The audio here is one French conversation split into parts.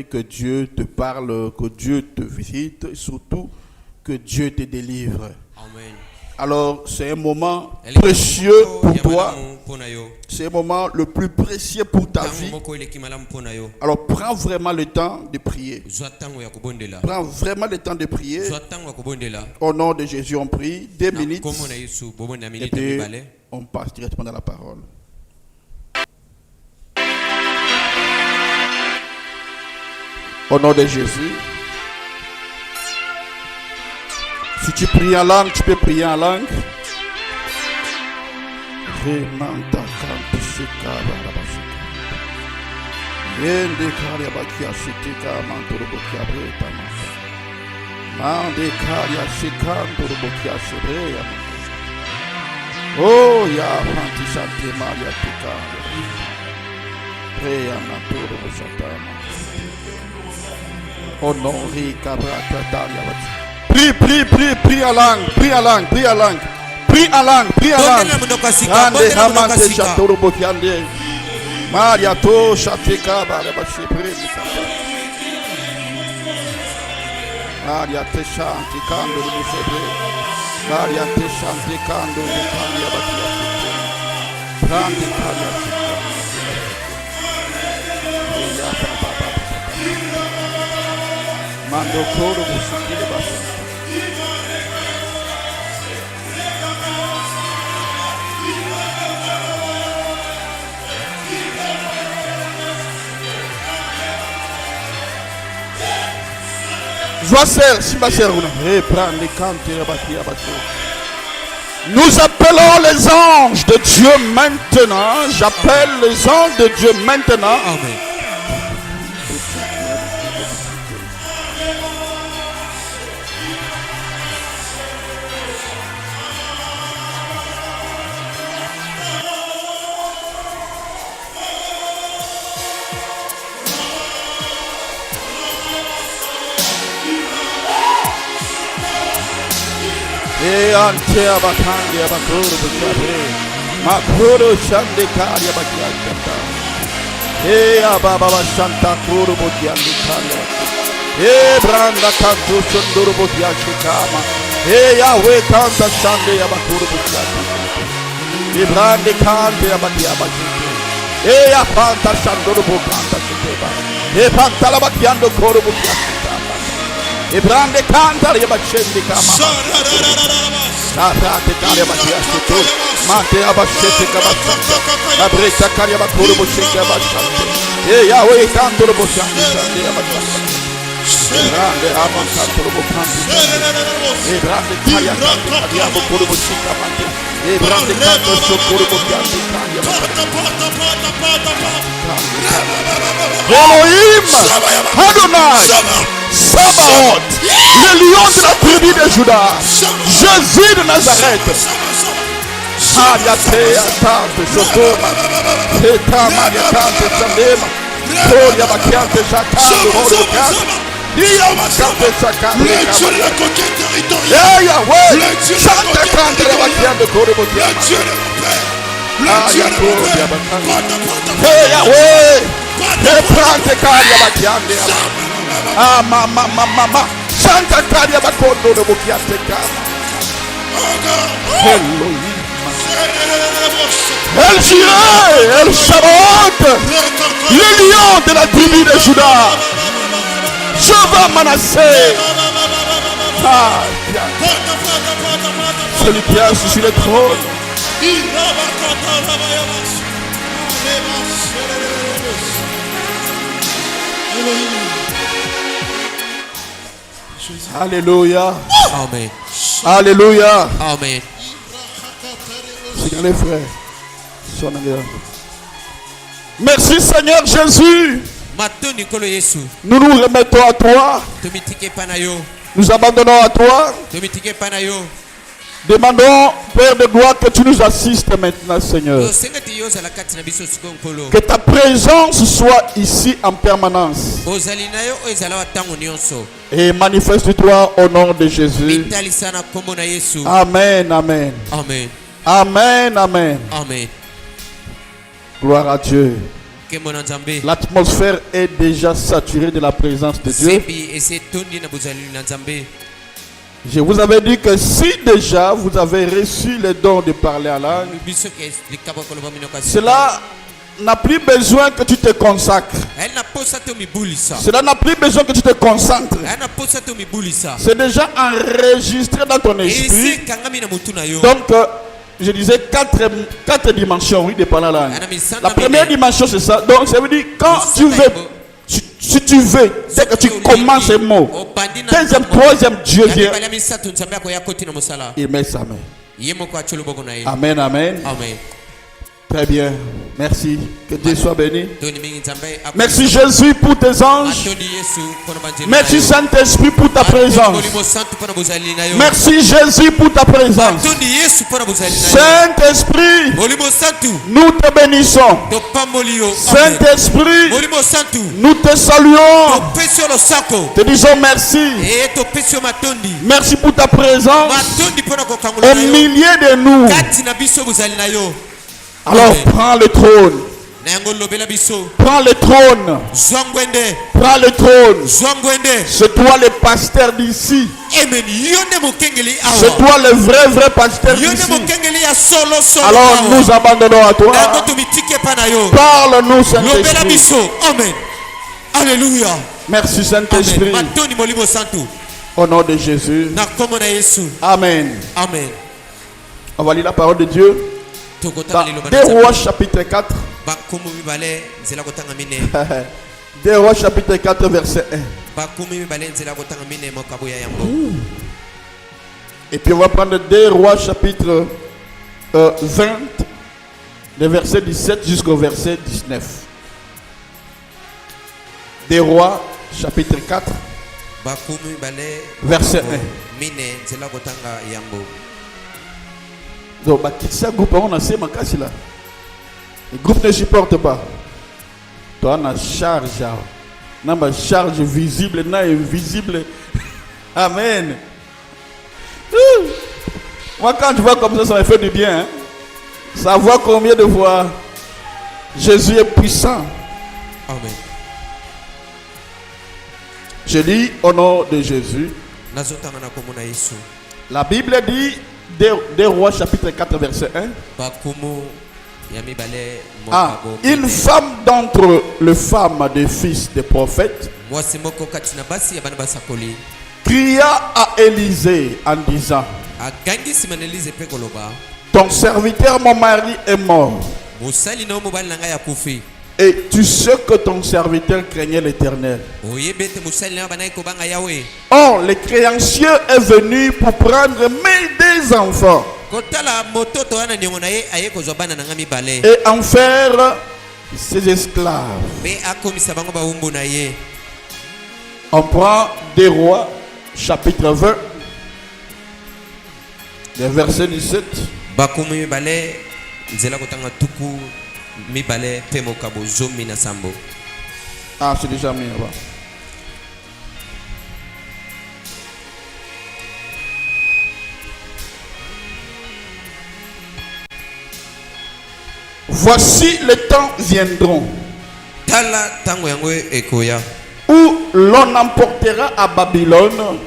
Que Dieu te parle, que Dieu te visite, et surtout que Dieu te délivre. Amen. Alors, c'est un moment précieux pour toi. C'est un moment le plus précieux pour ta vie. Alors, prends vraiment le temps de prier. Prends vraiment le temps de prier. Au nom de Jésus, on prie. 2 minutes. Et puis, on passe directement dans la parole. Au nom de Jésus. Si tu pries en langue, tu peux prier en langue. Oh, ya fanti chante maria tika. Prie en oh non, prie en langue, prie en langue, prie en langue, prie en langue, prie en langue. Ande hamante chatoro bokiande. Maria to chatika barabashi prie. Maria te chanti kando musebre. Maria te chanti kando bukandi abakia. Grande kalia. Mando koro musikile basa. Nous appelons les anges de Dieu maintenant. J'appelle les anges de Dieu maintenant. Amen. E ante abakandi abakuru bukabe makuru shande kari abakiata e ababa shanta kuru bukiandi kari e branda kantu sunduru bukiashi kama e Yahweh kanta shande abakuru bukiati e brande kante abakiabashi e apanta shanduru bukanta shikeba e pantala bakiando kuru bukiashi e brande canta le bacendi kama Sabrate kare baciasto tu mante abascete kabasa la bretta kare bakuru bosheke abasante e Yahweh canto lo boshandi sande abasante e brande ama canto lo bokanti e brande kare kare bakuru bosheke amante e brande canto sokuru bokanti kare Elohim Adonai Sabaoth, le lion de la tribu de Juda, Jésus de Nazareth. Ariate, Atante, Sotoma, Eta, Mariatante, Sandema, Toria, Maciante, Jacando, Morocat, Dia, Macante, Jacando, Yahweh, Santa Cante, Maciante, Corobotia, Ayatoria, Macante, Yahweh, Prante, Caria, Maciante, ah mama Santa Caria Bacondo de Bokiateka Elohim El Jireh El Sabaoth le lion de la tribu de Juda Jehovah Manasseh celui qui est assis sur le trône Alléluia. Amen. Alléluia. Amen. Seigneur les frères. Merci Seigneur Jésus. Nous nous remettons à toi. Nous abandonnons à toi. Demandons, Père de gloire, que tu nous assistes maintenant, Seigneur. Que ta présence soit ici en permanence. Et manifeste-toi au nom de Jésus. Amen, amen. Amen. Amen, amen. Amen. Gloire à Dieu. L'atmosphère est déjà saturée de la présence de Dieu. Je vous avais dit que si déjà vous avez reçu le don de parler en langue, cela n'a plus besoin que tu te consacres. Cela n'a plus besoin que tu te concentres. C'est déjà enregistré dans ton esprit. Donc, je disais quatre dimensions, oui, de parler en langue. La première dimension, c'est ça. Donc, ça veut dire quand tu veux, si tu veux, dès que tu commences ces mots, deuxième, troisième, Dieu vient. Il met sa main. Amen, amen. Très bien. Merci. Que Dieu soit béni. Merci Jésus pour tes anges. Merci Saint-Esprit pour ta présence. Merci Jésus pour ta présence. Saint-Esprit, nous te bénissons. Saint-Esprit, nous te saluons. Te disons merci. Merci pour ta présence au milieu de nous. Alors prends le trône. Prends le trône. Prends le trône. C'est toi le pasteur d'ici. C'est toi le vrai pasteur d'ici. Alors nous abandonnons à toi. Parle-nous, Saint-Esprit. Amen. Alléluia. Merci Saint-Esprit. Au nom de Jésus. Amen. Amen. On va lire la parole de Dieu. Dans 2 Rois chapitre 4. 2 Rois chapitre 4 verset 1. Et puis on va prendre 2 Rois chapitre 20, le verset 17 jusqu'au verset 19. 2 Rois chapitre 4 verset 1. Donc, le groupe ne supporte pas. Toi, on a charge. On a charge visible et invisible. Amen. Moi, quand je vois comme ça me fait du bien. Hein? Savoir combien de fois Jésus est puissant. Amen. Je lis au nom de Jésus. La Bible dit, 2 Rois chapitre 4 verset 1. Une femme d'entre les femmes des fils des prophètes cria à Élisée en disant: ton serviteur mon mari est mort. Et tu sais que ton serviteur craignait l'Éternel. Or, le créancier est venu pour prendre mes 2 enfants et en faire ses esclaves. On prend 2 Rois, chapitre 20, le verset 17. Ah, c'est déjà mis là-bas. Voici les temps viendront où l'on emportera à Babylone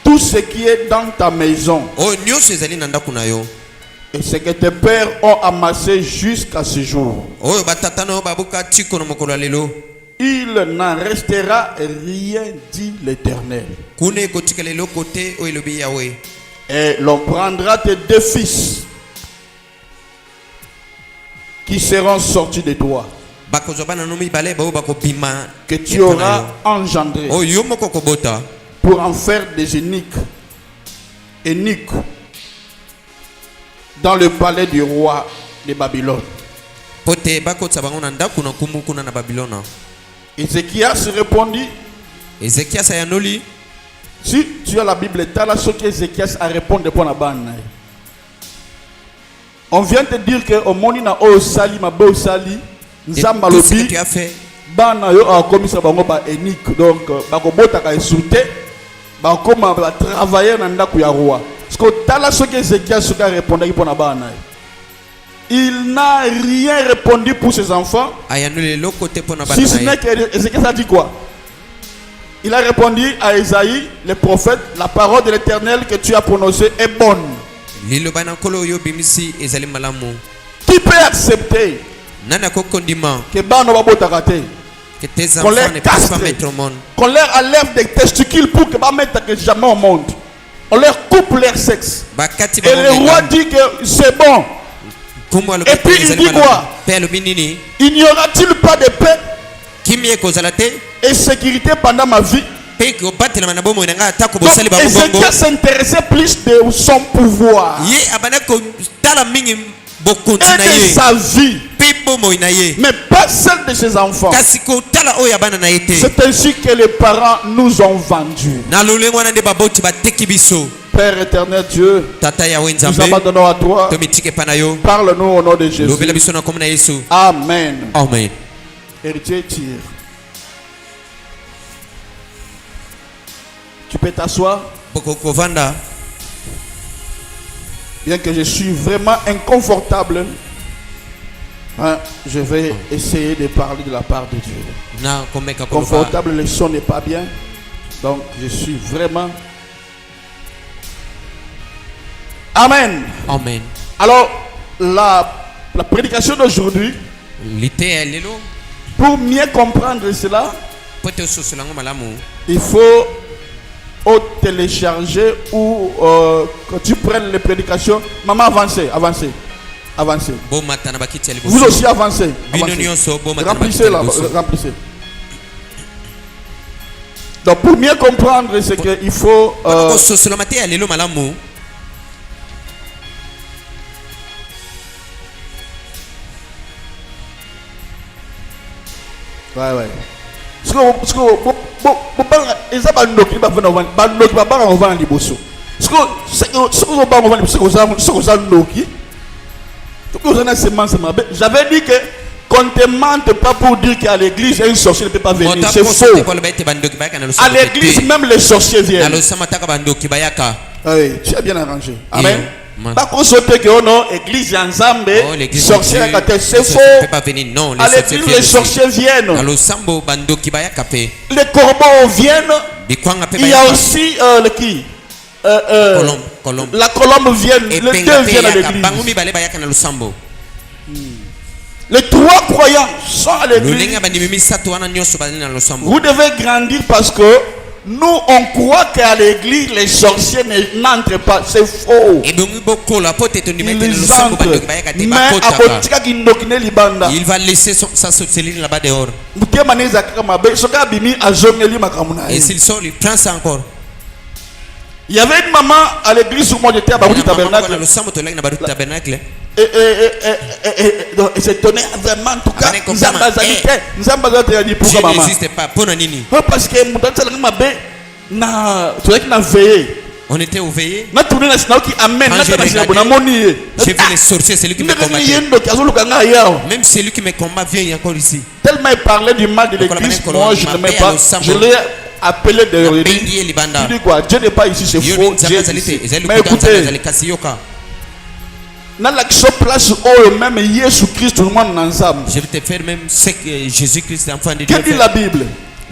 tout ce qui est dans ta maison et ce que tes pères ont amassé jusqu'à ce jour. Il n'en restera rien, dit l'Éternel. Et l'on prendra tes 2 fils qui seront sortis de toi, que tu auras engendré, pour en faire des eunuques dans le palais du roi de Babylone. Ézéchias répondit. Si tu as la Bible, tu as la chose qu'Ézéchias a répondu pour la banne. On vient te dire que au monde na o sali ma bo sali nzamba lobi bana yo a commis ça bango ba unique donc ba ko bota ka insulter ba ko ma ba travailler na ndaku ya roi parce que tala ce que Ézéchias a répondu pour na bana il n'a rien répondu pour ses enfants. Si ce n'est qu'Ézéchiel a dit quoi? Il a répondu à Esaïe, le prophète, la parole de l'Éternel que tu as prononcée est bonne. Qui peut accepter que qu'on leur castre, qu'on leur enlève des testicules pour que mettre jamais au monde? On leur coupe leur sexe. Et le roi dit que c'est bon. Et puis il dit quoi? Il n'y aura-t-il pas de paix et sécurité pendant ma vie? Donc Ézéchiel s'intéressait plus de son pouvoir et de sa vie, mais pas celle de ses enfants. C'est ainsi que les parents nous ont vendus. Père éternel Dieu, nous abandonnons à toi. Parle-nous au nom de Jésus. Amen. Amen. Héritier, tire. Tu peux t'asseoir. Bien que je suis vraiment inconfortable, hein, je vais essayer de parler de la part de Dieu. Confortable, le son n'est pas bien. Donc je suis vraiment... Amen. Amen. Alors, la prédication d'aujourd'hui, pour mieux comprendre cela, il faut télécharger ou quand tu prennes les prédications. Maman, avancez. Vous aussi avancez. Remplissez là, remplissez. Donc pour mieux comprendre, c'est qu'il faut ouais. J'avais dit que qu'on ne te mente pas pour dire qu'à l'église un sorcier ne peut pas venir. C'est faux. À l'église même les sorciers viennent. Oui, tu as bien arrangé. Amen. Pas qu'on saute que non, église ensemble, sorcier à côté, c'est faux. À l'église les sorciers viennent. Les corbeaux viennent. Il y a aussi le qui la colombe vient. Les deux viennent à l'église. Les trois croyants sont à l'église. Vous devez grandir parce que nous on croit qu'à l'église les sorciers n'entrent pas. C'est faux. Ils entrent. Mais il va laisser sa sorcellerie là-bas dehors. Et s'il sort, il prend ça encore. Il y avait une maman à l'église où moi j'étais à Baroudi Tabernacle. Et c'est donné vraiment en tout cas. Dieu n'existe pas. Parce que on était au veillé. J'ai vu les sorciers, c'est lui qui me combattait. Même celui qui me combat vient encore ici. Tellement il parlait du mal de l'église, moi je n'aimais pas. Je l'ai appelé de il dit quoi? Dieu n'est pas ici, c'est faux. Dieu est ici. Mais écoutez, dans l'action place où même Jésus-Christ tout le monde ensemble. Je vais te faire même ce que Jésus-Christ l'enfant de Dieu. Que dit la Bible?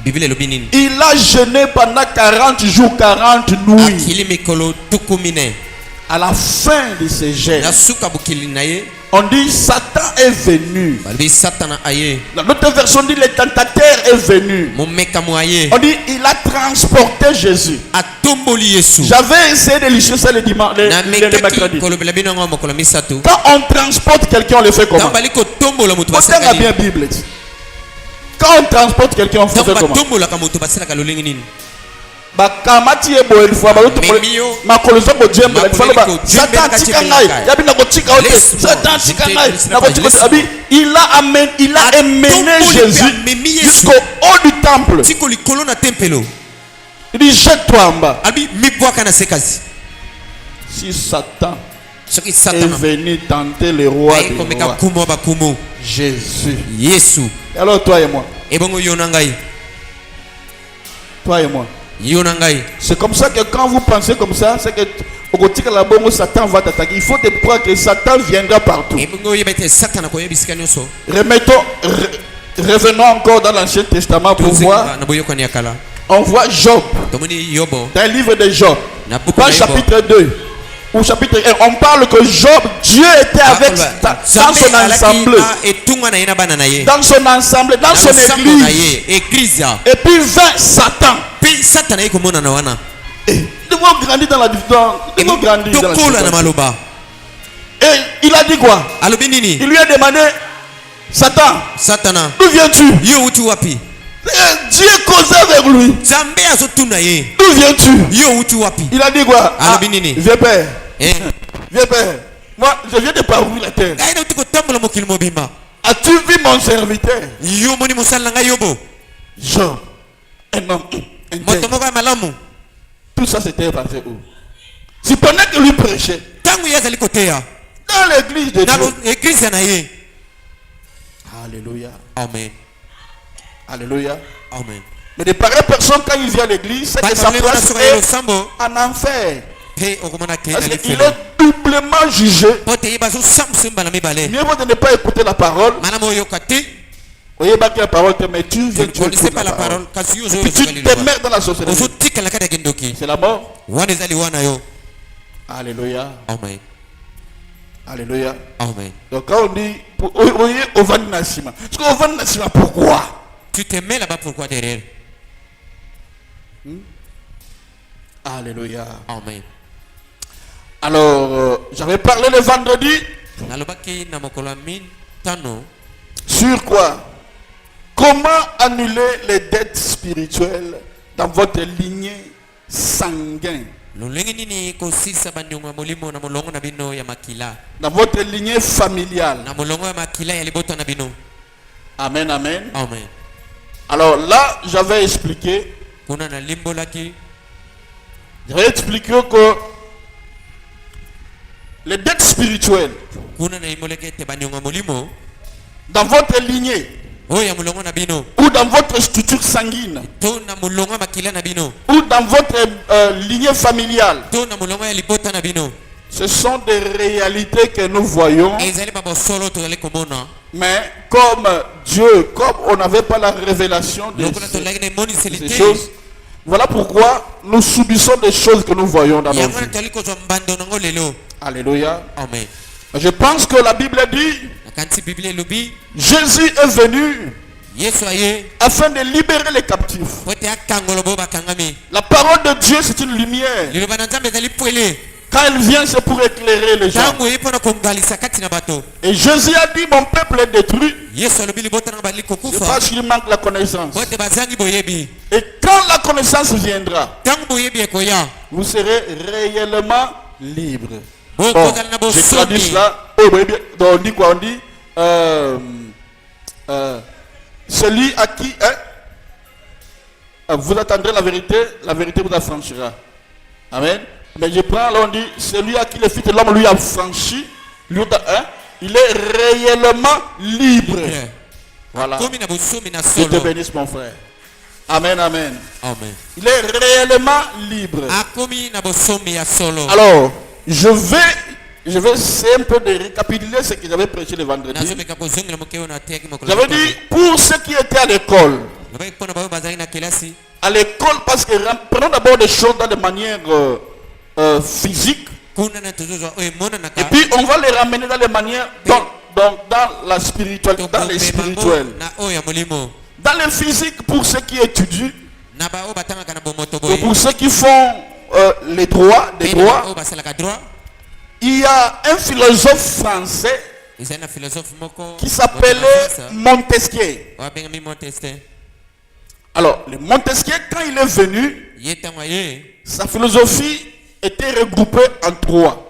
Il a jeûné pendant 40 jours, 40 nuits. À la fin de ces jeûnes, on dit Satan est venu. Dans notre version dit le tentateur est venu. On dit il a transporté Jésus. J'avais essayé de lire ça le dimanche, le mercredi. Quand on transporte quelqu'un, on le fait comment? On a bien Bible. Quand on transporte quelqu'un, on fait comment? Bakamati ebo elfwa balutu makolozo bo jembe la falo ba Satan tikangai yabi na kotika ote Satan tikangai na kotika abi il a amené Jésus jusqu'au haut du temple. Il dit jette-toi en bas. Si Satan est venu tenter le roi des rois, Jésus. Alors toi et moi. Toi et moi. C'est comme ça que quand vous pensez comme ça, c'est que Satan va t'attaquer. Il faut te croire que Satan viendra partout. Revenons encore dans l'Ancien Testament pour voir. On voit Job. Dans le livre de Job, dans chapitre 2 ou chapitre 1, on parle que Job, Dieu était avec dans son ensemble. Dans son ensemble, dans son église. Et puis vint Satan. Ils vont grandir dans la Et il a dit quoi? Il lui a demandé, Satan, d'où viens-tu? Dieu causait avec lui. D'où viens-tu? Il a dit quoi? Viens père. Viens père. Moi je viens de parcourir la terre. As-tu vu mon serviteur? Job, un homme intègre. Tout ça c'était passé où? Si pendant que lui prêchait dans l'église de Dieu. Alléluia. Amen. Alléluia. Amen. Mais des pareilles personnes, quand ils viennent à l'église, c'est que sa place est en enfer. Parce qu'il est doublement jugé. Mieux vaut de ne pas écouter la parole. Vous voyez que la parole te met, tu viens, tu écoutes la parole. Puis tu te mets dans la société. C'est la mort. Alléluia. Amen. Alléluia. Amen. Donc quand on dit, vous voyez, Ovan Nassima. Parce qu'Ovan Nassima, pourquoi? Tu te mets là-bas, pourquoi derrière? Alléluia. Amen. Alors, j'avais parlé le vendredi. Sur quoi? Comment annuler les dettes spirituelles dans votre lignée sanguine? Dans votre lignée familiale. Amen, amen. Amen. Alors là, j'avais expliqué que les dettes spirituelles dans votre lignée ou dans votre structure sanguine ou dans votre lignée familiale, ce sont des réalités que nous voyons. Mais comme Dieu, comme on n'avait pas la révélation de ces choses, voilà pourquoi nous subissons des choses que nous voyons dans nos vies. Alléluia. Amen. Je pense que la Bible dit, Jésus est venu afin de libérer les captifs. La parole de Dieu, c'est une lumière. Quand elle vient, c'est pour éclairer les gens. Et Jésus a dit, mon peuple est détruit. C'est parce qu'il manque la connaissance. Et quand la connaissance viendra, vous serez réellement libre. Bon, je traduis cela. On dit quoi? On dit celui à qui vous attendrez la vérité vous affranchira. Amen. Mais je prends là, on dit celui à qui le Fils de l'homme lui a franchi, il est réellement libre. Voilà. Je te bénisse mon frère. Amen, amen. Amen. Il est réellement libre. Alors, je vais essayer un peu de récapituler ce que j'avais prêché le vendredi. J'avais dit, pour ceux qui étaient à l'école, parce que prenons d'abord des choses dans de manière physique, et puis on va les ramener dans les manières dans la spiritualité, dans les spirituels. Dans le physique, pour ceux qui étudient, et pour ceux qui font les droits, il y a un philosophe français qui s'appelait Montesquieu. Alors, le Montesquieu, quand il est venu, sa philosophie était regroupée en trois.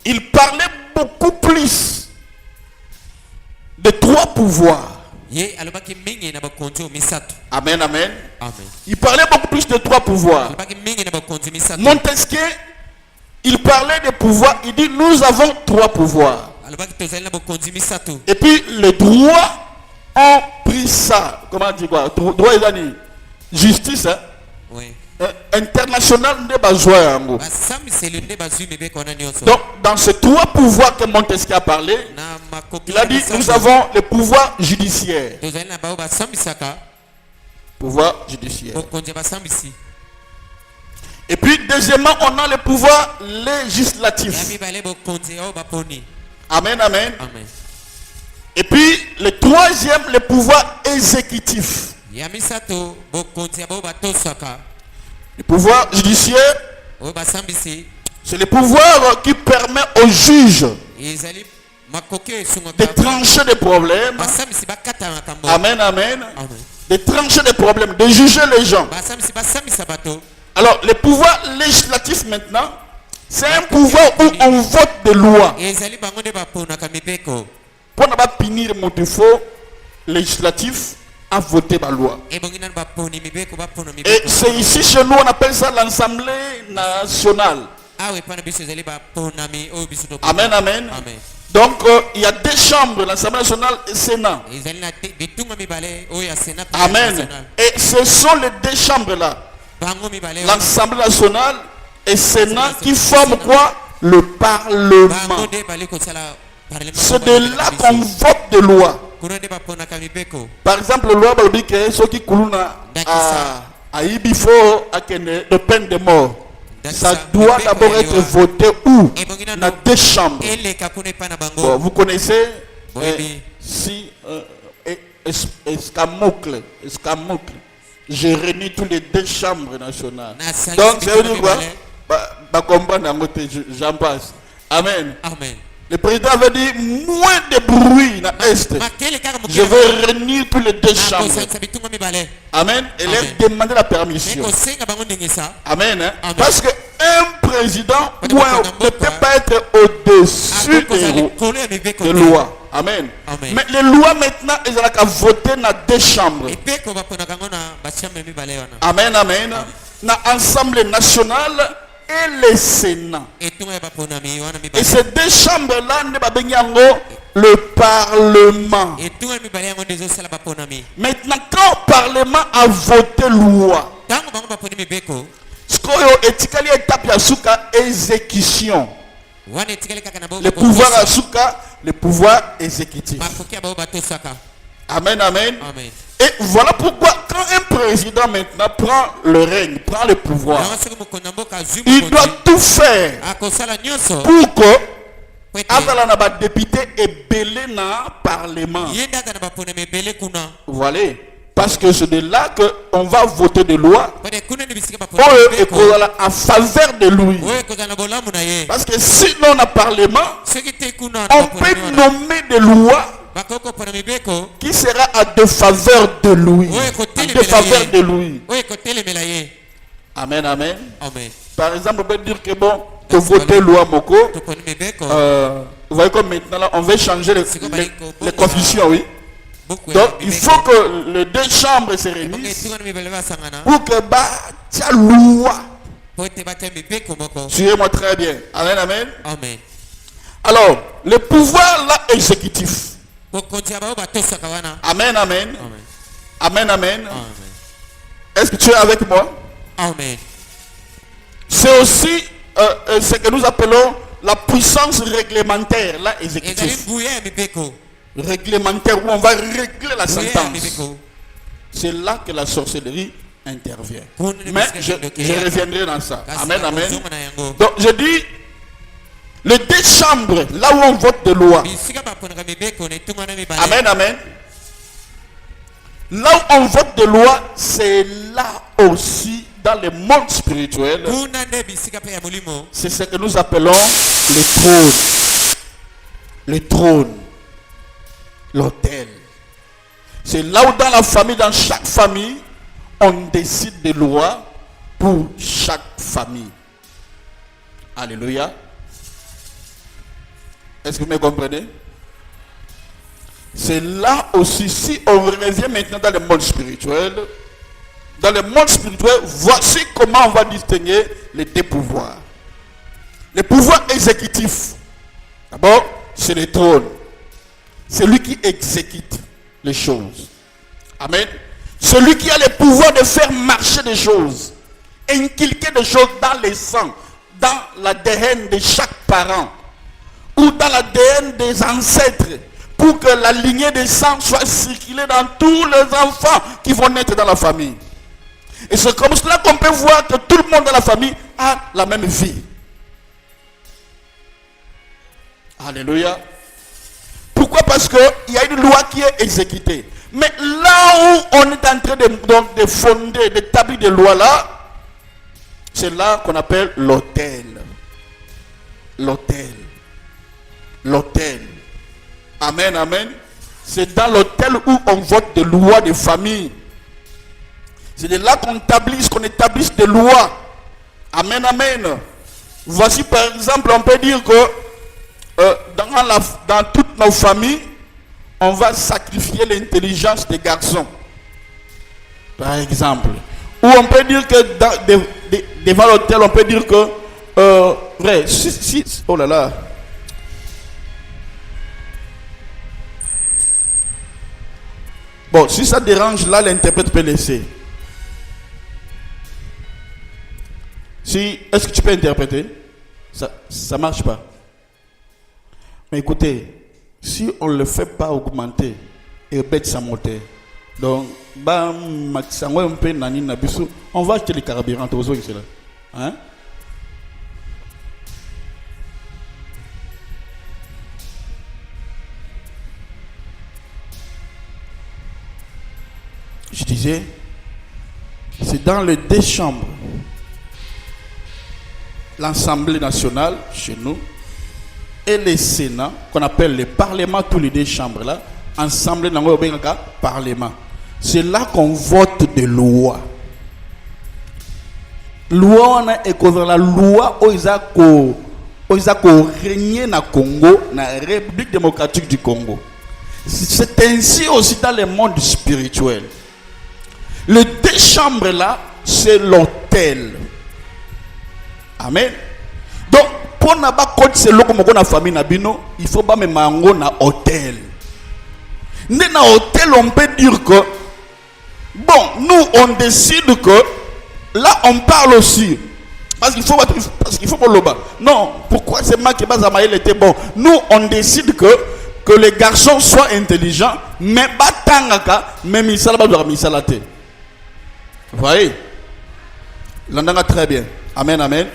Il parlait beaucoup plus de trois pouvoirs. Amen, amen. Il parlait beaucoup plus de trois pouvoirs. Montesquieu, il parlait de pouvoirs. Il dit, nous avons trois pouvoirs. Et puis, les droits ont pris ça. Comment dire quoi? Droit et justice. Hein? Oui. international de Bazoua. Donc, dans ces trois pouvoirs que Montesquieu a parlé, il a dit nous avons le pouvoir judiciaire. Pouvoir judiciaire. Et puis, deuxièmement, on a le pouvoir législatif. Amen, amen. Et puis, le troisième, le pouvoir exécutif. Le pouvoir judiciaire, c'est le pouvoir qui permet aux juges de trancher des problèmes. Amen, amen. De trancher des problèmes, de juger les gens. Alors, le pouvoir législatif maintenant, c'est un pouvoir où on vote des lois. Pour ne pas punir mon défaut législatif, à voter ma loi. Et c'est ici chez nous, on appelle ça l'Assemblée nationale. Amen, amen. Donc, il y a deux chambres, l'Assemblée nationale et le Sénat. Amen. Et ce sont les deux chambres-là, l'Assemblée nationale et le Sénat, qui forment quoi? Le Parlement. C'est de là qu'on vote des lois. Par exemple, la loi Balbike, ceux qui coulent à Ibifo, de peine de mort. Ça doit d'abord être voté où? Dans deux chambres. Bon, vous connaissez si Escamocle. J'ai réuni tous les deux chambres nationales. Donc, ça veut dire quoi? J'en passe. Amen. Amen. Le président avait dit moins de bruit dans l'Est. Je vais réunir tous les deux chambres. Amen. Et leur demander la permission. Amen. Hein? Parce qu'un président ne peut pas être au-dessus des lois. Amen. Mais les lois maintenant, ils ont qu'à voter dans deux chambres. Amen. Amen. Dans l'Assemblée nationale et le Sénat. Et ces deux chambres-là, le Parlement. Maintenant, quand le Parlement a voté loi, exécution. Le pouvoir asuka, le pouvoir exécutif. Amen, amen. Et voilà pourquoi quand un président maintenant prend le règne, prend le pouvoir, il doit tout faire pour que avant la député est belé dans le Parlement. Voilà. Parce que c'est de là qu'on va voter des lois en faveur de lui. Parce que sinon, dans le Parlement, on peut nommer des lois qui sera à défaveur de lui. À défaveur de lui. Amen, amen. Par exemple, on peut dire que bon, pour voter loi Moko, vous voyez comme maintenant là, on veut changer les constitutions, oui. Donc il faut que les deux chambres se réunissent pour que la loi. Suivez-moi très bien. Amen, amen. Alors, le pouvoir là exécutif. Amen, amen. Amen, amen. Est-ce que tu es avec moi? Amen. C'est aussi ce que nous appelons la puissance réglementaire, là, exécutive. Réglementaire, où on va régler la sentence. C'est là que la sorcellerie intervient. Mais je reviendrai dans ça. Amen, amen. Donc, je dis, les deux chambres, là où on vote de loi. Amen, amen. Là où on vote de loi, c'est là aussi dans le monde spirituel. C'est ce que nous appelons le trône. Le trône. L'autel. C'est là où dans la famille, dans chaque famille, on décide des lois pour chaque famille. Alléluia. Est-ce que vous me comprenez? C'est là aussi, si on revient maintenant dans le monde spirituel, voici comment on va distinguer les deux pouvoirs. Le pouvoir exécutif, d'abord, c'est le trône. C'est lui qui exécute les choses. Amen. Celui qui a le pouvoir de faire marcher des choses inculquer des choses dans les sangs, dans l'ADN de chaque parent, ou dans l'ADN des ancêtres, pour que la lignée des sangs soit circulée dans tous les enfants qui vont naître dans la famille. Et c'est comme cela qu'on peut voir que tout le monde dans la famille a la même vie. Alléluia. Pourquoi? Parce qu'il y a une loi qui est exécutée. Mais là où on est en train de fonder, d'établir des lois là, c'est là qu'on appelle l'autel. L'autel. L'autel. Amen, amen. C'est dans l'autel où on vote des lois de famille. C'est de là qu'on établisse des lois. Amen, amen. Voici par exemple, on peut dire que dans toutes nos familles, on va sacrifier l'intelligence des garçons. Par exemple. Ou on peut dire que devant l'autel, on peut dire que oh là là. Bon, si ça dérange, là, l'interprète peut laisser. Est-ce que tu peux interpréter? Ça marche pas. Mais écoutez, si on ne le fait pas augmenter et bête sa montée, donc, on va acheter les carburants, hein? Je disais, c'est dans les deux chambres, l'Assemblée nationale chez nous et le Sénat, qu'on appelle le Parlement, tous les deux chambres là, ensemble dans le Parlement. C'est là qu'on vote des lois. Loi, on a écouté la loi où ils ont régné dans le Congo, dans la République démocratique du Congo. C'est ainsi aussi dans le monde spirituel. Les deux chambres là, c'est l'autel. Amen. Donc, pour ne pas compter c'est là comme la famille nabino, il faut pas me mango na hôtel. Dans l'hôtel, on peut dire que bon, nous on décide que là on parle aussi. Parce qu'il faut pas le bas. Non, pourquoi c'est moi qui Bazamaël était bon. Nous on décide que les garçons soient intelligents, mais batangaka, mais misala ba misalate. Vous voyez? L'endanga très bien. Amen, amen.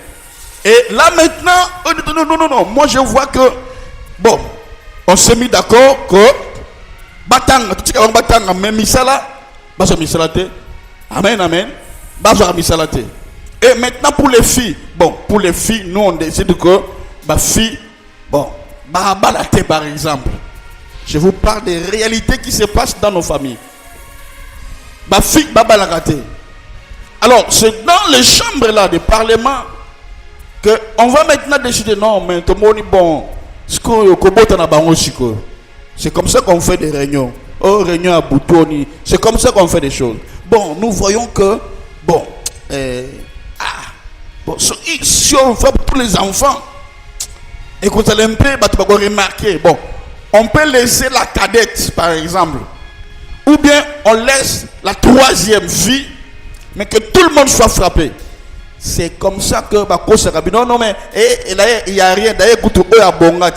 Et là maintenant, non. Moi je vois que, bon, on s'est mis d'accord que, batanga, mais misala, baso misalate. Amen, amen. Baso misalate. Et maintenant pour les filles, bon, nous on décide que, fille, bon, balate par exemple. Je vous parle des réalités qui se passent dans nos familles. Fille, balate. Alors, c'est dans les chambres là du Parlement qu'on va maintenant décider, non, mais tout le monde est bon. C'est comme ça qu'on fait des réunions. Oh, réunion à Boutoni. C'est comme ça qu'on fait des choses. Bon, nous voyons que, bon, si on fait pour tous les enfants, et qu'on s'allait un peu, tu vas remarquer, bon, on peut laisser la cadette, par exemple, ou bien on laisse la troisième fille, mais que tout le monde soit frappé. C'est comme ça que non mais il y a rien d'ailleurs il y a bonga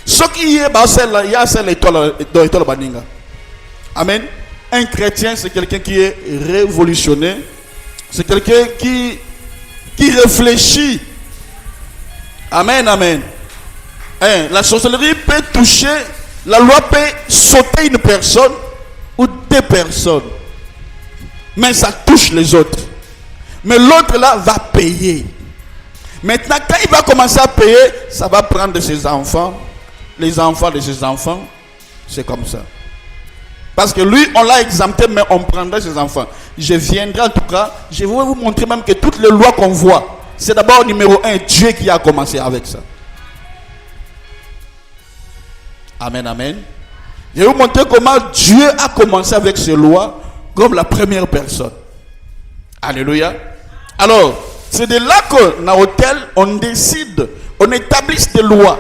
ce qui est il y a celle étoile baninga. Amen. Un chrétien c'est quelqu'un qui est révolutionné, c'est quelqu'un qui réfléchit. Amen, amen. La sorcellerie peut toucher, la loi peut sauter une personne ou deux personnes, mais ça touche les autres. Mais l'autre là va payer. Maintenant, quand il va commencer à payer, ça va prendre de ses enfants, les enfants de ses enfants. C'est comme ça. Parce que lui, on l'a exempté, mais on prendra ses enfants. Je viendrai en tout cas, je vais vous montrer même que toutes les lois qu'on voit, c'est d'abord numéro 1, Dieu qui a commencé avec ça. Amen, amen. Je vais vous montrer comment Dieu a commencé avec ces lois comme la première personne. Alléluia. Alors, c'est de là que dans l'hôtel, on décide, on établit des lois.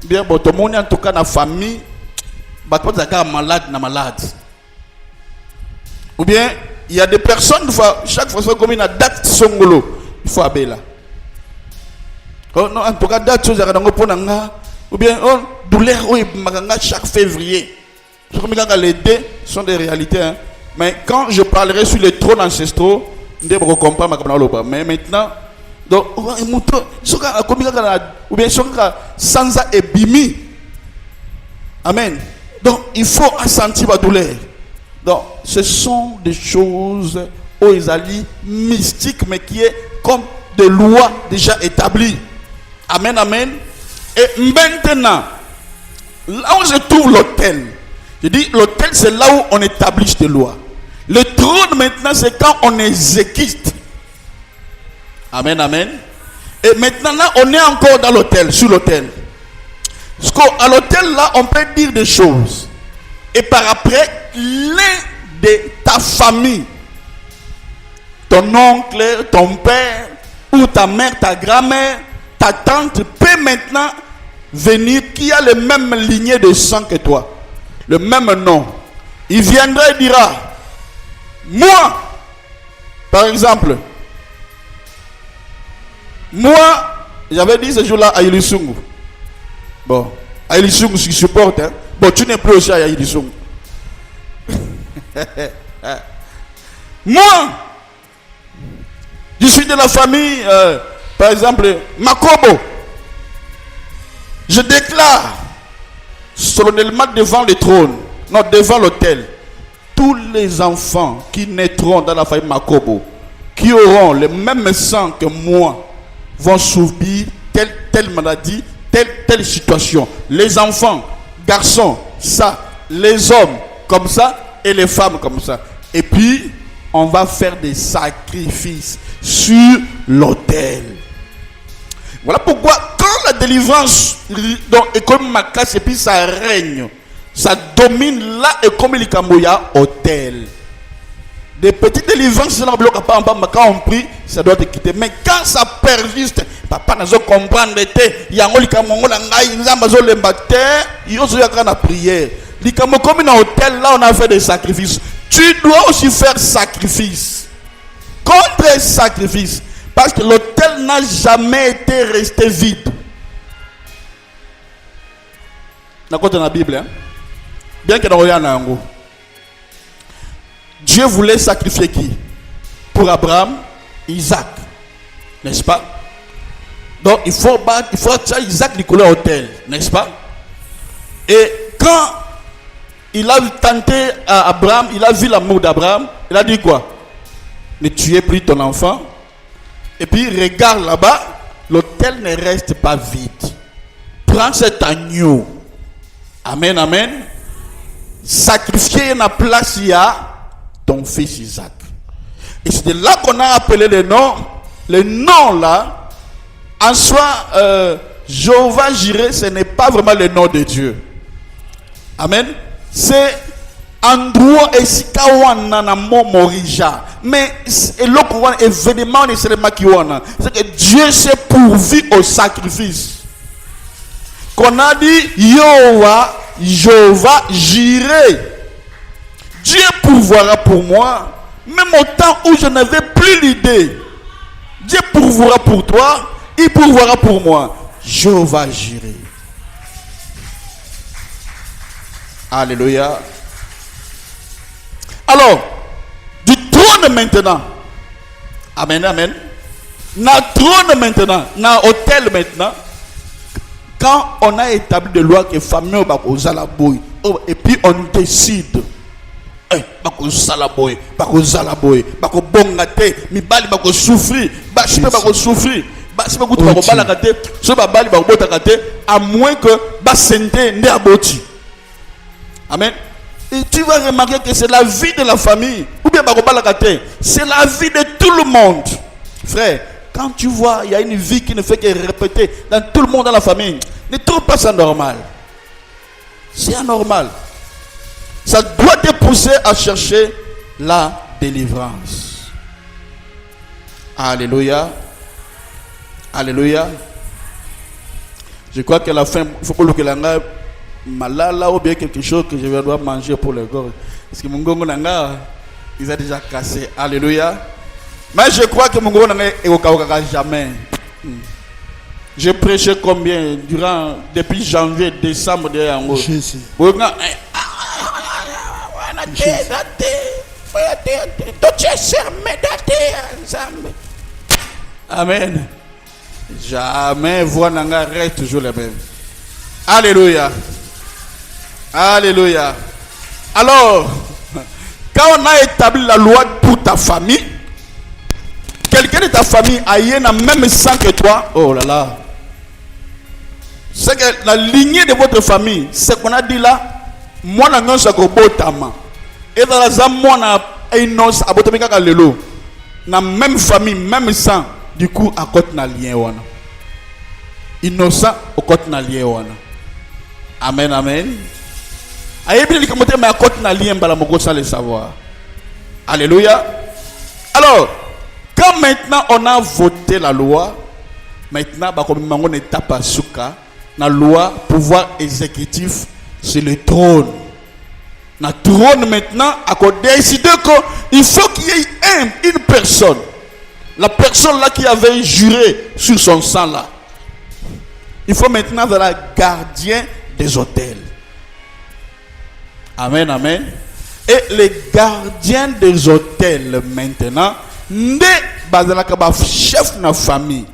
Bien, bon, tout le monde en tout cas dans la famille, malade. Ou bien, il y a des personnes, chaque fois comme une date songolo, il faut aller là. Oh, non, en tout cas, date chose ou bien, oh, douleur, oui, chaque février. Les deux sont des réalités. Hein. Mais quand je parlerai sur les trônes ancestraux, mais maintenant, donc, ou bien, sans ebimi. Amen. Donc, il faut sentir la douleur. Donc, ce sont des choses où ils allient mystiques, mais qui est comme des lois déjà établies. Amen, amen. Et maintenant, là où je trouve l'autel, je dis l'autel, c'est là où on établit des lois. Le trône maintenant, c'est quand on exécute. Amen, amen. Et maintenant, là, on est encore dans l'autel, sur l'autel. Parce qu'à l'autel, là, on peut dire des choses. Et par après, l'un de ta famille, ton oncle, ton père, ou ta mère, ta grand-mère, ta tante, peut maintenant venir, qui a le même lignée de sang que toi. Le même nom. Il viendra et dira, moi, par exemple, moi, j'avais dit ce jour-là à Ilisungu. Bon, à Ilisungu, je supporte. Hein. Bon, tu n'es plus aussi à Ilisungu. Moi, je suis de la famille, par exemple, Makobo. Je déclare solennellement devant le trône, non, devant l'autel, tous les enfants qui naîtront dans la famille Makobo, qui auront le même sang que moi, vont subir telle maladie, telle situation. Les enfants, garçons, ça, les hommes comme ça, et les femmes comme ça. Et puis, on va faire des sacrifices sur l'autel. Voilà pourquoi, quand la délivrance est comme ma classe, et puis ça règne, ça domine là, et comme il y a hôtel. Des petites délivrances, quand on prie, ça doit te quitter. Mais quand ça persiste, papa n'a pas comprendre, il y a un prière. Comme dans hôtel, là, on a fait des sacrifices. Tu dois aussi faire sacrifice. Contre sacrifice. Parce que l'autel n'a jamais été resté vide. Dans la Bible, hein? Bien que dans le Dieu voulait sacrifier qui? Pour Abraham, Isaac. N'est-ce pas? Donc il faut Isaac du hôtel, n'est-ce pas? Et quand il a tenté à Abraham, il a vu l'amour d'Abraham, il a dit quoi? Mais tu as pris ton enfant. Et puis regarde là-bas, l'autel ne reste pas vide. Prends cet agneau. Amen, amen. Sacrifier la place, il y a ton fils Isaac. Et c'est de là qu'on a appelé le nom. Le nom là, en soi, Jéhovah Jireh, ce n'est pas vraiment le nom de Dieu. Amen. C'est endroit et sikawana na morija. Mais l'autre événement nécessairement qui wana, c'est que Dieu s'est pourvu au sacrifice. Qu'on a dit Jéhovah Jireh. Dieu pourvoira pour moi, même au temps où je n'avais plus l'idée. Dieu pourvoira pour toi, il pourvoira pour moi. Jéhovah Jireh. Alléluia. Alors, du trône maintenant. Amen, amen. Na trône maintenant, na hôtel maintenant. Quand on a établi des lois que famille aux alaboui, et puis on décide. Bako salaboy, bako zalaboy, bako bongate, mi bali bako souffrir, bako souffrir, bako balakate, so bali bako botakate, à moins que basente ne aboti. Amen. Et tu vas remarquer que c'est la vie de la famille, ou bien bako balakate, c'est la vie de tout le monde. Frère, quand tu vois, il y a une vie qui ne fait que répéter dans tout le monde dans la famille, ne trouve pas ça normal. C'est anormal. Ça doit te pousser à chercher la délivrance. Alléluia. Alléluia. Je crois qu'à la fin, il faut que l'anga malala ou bien quelque chose que je vais devoir manger pour le corps. Parce que mon gongo nanga, Ils ont déjà cassé. Alléluia. Mais je crois que mon gros n'est jamais. J'ai prêché combien depuis janvier, décembre derrière moi. Amen. Jamais voix n'anga reste toujours les mêmes. Alléluia. Alléluia. Alors, quand on a établi la loi pour ta famille, quelqu'un de ta famille a eu le même sang que toi. Oh là là. C'est que la lignée de votre famille, c'est qu'on a dit là, moi je suis un et dans la zone, moi je suis la même famille, même sang, du coup, à côté de lien. Innocent, à côté de lien. Amen, amen. Mais à côté de lien, sans le savoir. Alléluia. Alors, quand maintenant on a voté la loi, maintenant, on est étape à souka. La loi, pouvoir exécutif sur le trône. Le trône maintenant a décidé qu'il faut qu'il y ait une personne. La personne là qui avait juré sur son sang là. Il faut maintenant de la gardien des hôtels. Amen, amen. Et les gardiens des hôtels maintenant, chef de la famille.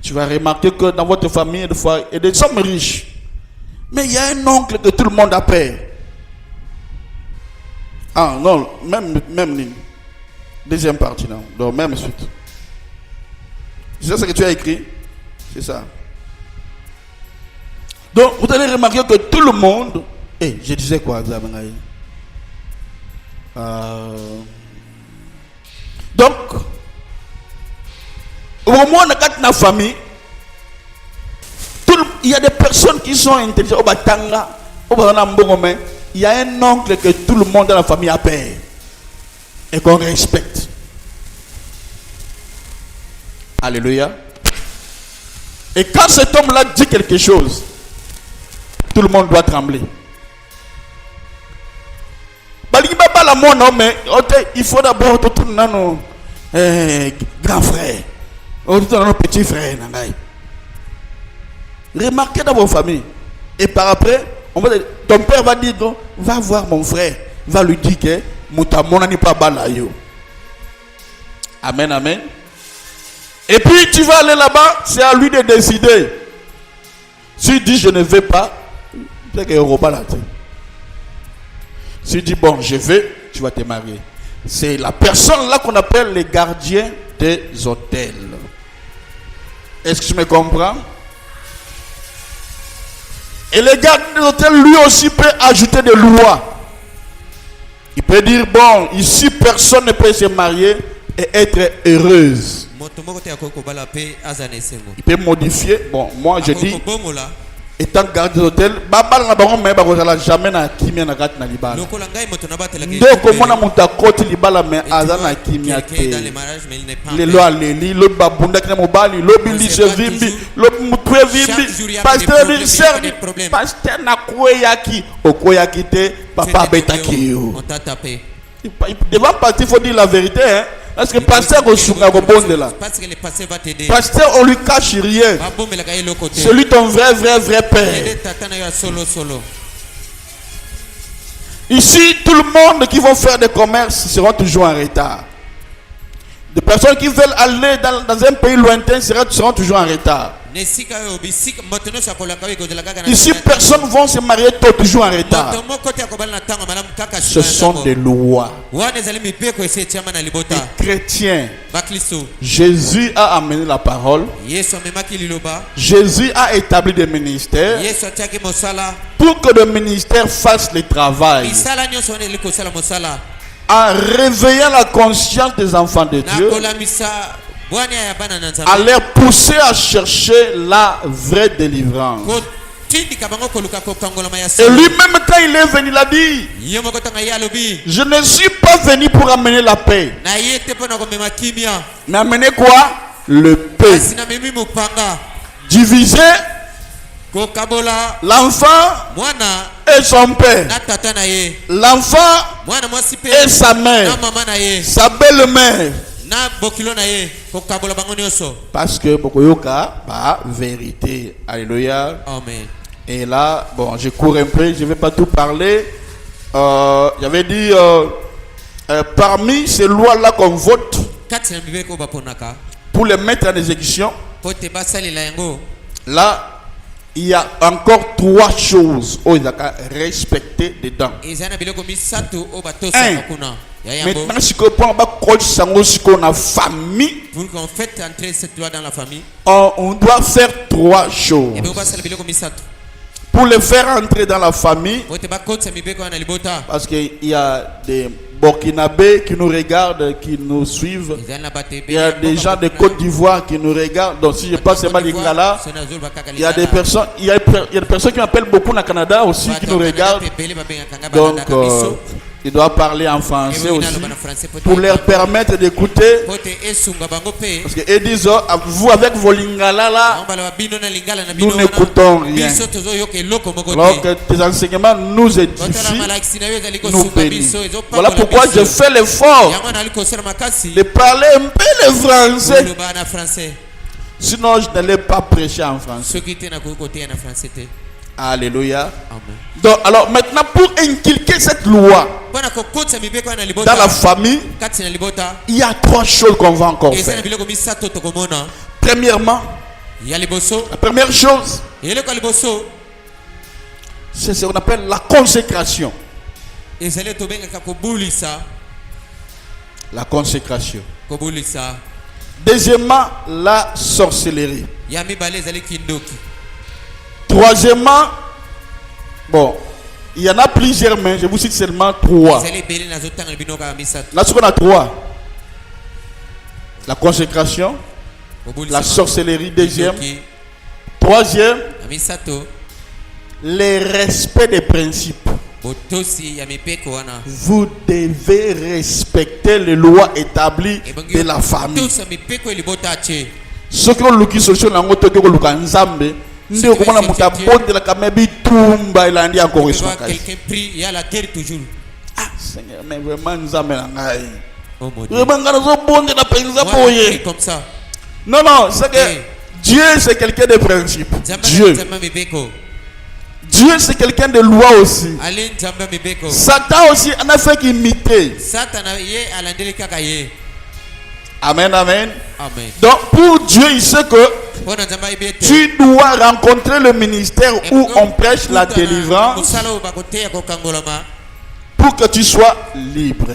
Tu vas remarquer que dans votre famille, des fois, il y a des hommes riches. Mais il y a un oncle que tout le monde appelle. Ah non, même deuxième partie, non. Donc, même suite. C'est ça que tu as écrit? C'est ça. Donc, vous allez remarquer que tout le monde... je disais quoi, Zamengaï? Donc, au moment où on a la famille, il y a des personnes qui sont intelligentes. Il y a un oncle que tout le monde dans la famille appelle et qu'on respecte. Alléluia. Et quand cet homme-là dit quelque chose, tout le monde doit trembler. Il faut d'abord tout nos grands frères. Nos petits frères. Remarquez dans vos familles. Et par après, ton père va dire, va voir mon frère. Va lui dire que mon n'est pas balayo. Amen, amen. Et puis tu vas aller là-bas, c'est à lui de décider. S'il dit je ne vais pas, c'est qu'il n'y aura pas la tête. S'il dit bon, je vais, tu vas te marier. C'est la personne là qu'on appelle les gardiens des hôtels. Est-ce que tu me comprends? Et le gardien des hôtels, lui aussi, peut ajouter des lois. Il peut dire, bon, ici, personne ne peut se marier et être heureuse. Il peut modifier. Bon, moi, je dis, étant gardien des hôtels, jamais na kimia na gati na libala. Donc, comment on a côté libala mais azana kimia te. Les lois les le babunda qui na mobali, le bili se vimbi, le mutwe vimbi. Pasteur na koyaki, okoyaki te, papa betaki yo. Devant partir, il faut dire la vérité, hein. Parce que pasteur là. Pasteur, on lui cache rien. C'est lui ton vrai père. Ici, tout le monde qui vont faire des commerces seront toujours en retard. Des personnes qui veulent aller dans un pays lointain seront toujours en retard. Ici, personne ne va se marier tôt, toujours en retard. Ce sont des lois. Les chrétiens, Jésus a amené la parole. Jésus a établi des ministères pour que le ministère fasse le travail en réveillant la conscience des enfants de Dieu, à les pousser à chercher la vraie délivrance. Et lui-même, quand il est venu, il a dit, je ne suis pas venu pour amener la paix, mais amener quoi? Le paix. Diviser l'enfant et et son père, l'enfant et sa mère, sa belle-mère. Parce que Bokoyoka, vérité. Alléluia. Amen. Et là, bon, je cours un peu, je ne vais pas tout parler. J'avais dit, parmi ces lois-là qu'on vote, pour les mettre en exécution, là, il y a encore 3 choses où il y a respecter dedans. Maintenant, si on a famille, pour qu'on fasse entrer cette loi dans la famille, on doit faire 3 choses. Pour le faire entrer dans la famille, parce qu'il y a des Burkinabés qui nous regardent, qui nous suivent. Il y a des gens de Côte d'Ivoire qui nous regardent. Donc si je passe seulement l'Ingala, il y a des personnes, il y a des personnes qui m'appellent beaucoup au Canada aussi, qui nous regardent. Donc il doit parler en français aussi pour leur permettre d'écouter. Parce qu'ils disent, vous avec vos lingala là, nous n'écoutons rien. Alors que tes enseignements nous édifient, nous bénissent. Voilà pourquoi je fais l'effort de parler un peu le français. Sinon je n'allais pas prêcher en français. Alléluia. Amen. Donc, alors maintenant, pour inculquer cette loi dans la famille, il y a 3 choses qu'on va encore faire. Premièrement, la première chose, c'est ce qu'on appelle la consécration. La consécration. Deuxièmement, la sorcellerie. Troisièmement, bon, il y en a plusieurs, mais je vous cite seulement 3. Là, ce qu'on a 3. La consécration, la sorcellerie, deuxième. Troisième, le respect des principes. Vous devez respecter les lois établies de la famille. Ce que l'on dit, solution, ndio kumana mutabondi la kamebi tumba ilandi encore soit quelqu'un prie il y a la terre toujours. Ah Seigneur, mais vraiment nzambe na ngai. Oh mon Dieu. Rebanga zo bondi na penza boye. Comme ça. Non non, c'est que Dieu c'est quelqu'un de principe. Dieu c'est quelqu'un de loi aussi. Satan aussi en a fait qu'imiter. Amen, amen. Amen. Donc pour Dieu, il sait que tu dois rencontrer le ministère où on prêche la délivrance pour que tu sois libre.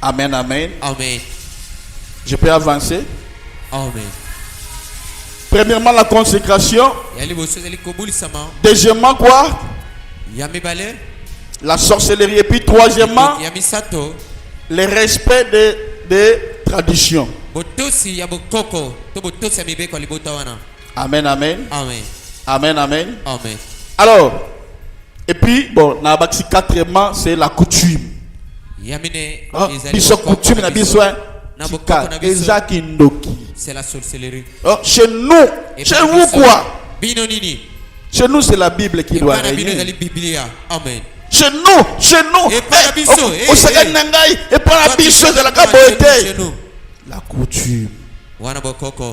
Amen, amen. Amen. Je peux avancer? Amen. Premièrement, la consécration. Deuxièmement, quoi? La sorcellerie. Et puis troisièmement, le respect des traditions. Amen, amen. Amen. Amen, amen. Amen. Alors, et puis, bon, quatrièmement, c'est la coutume. C'est la sorcellerie. Chez nous, chez vous quoi? Chez nous, c'est la Bible qui doit régner. Amen. Chez nous, et pas la de la caboté. La coutume.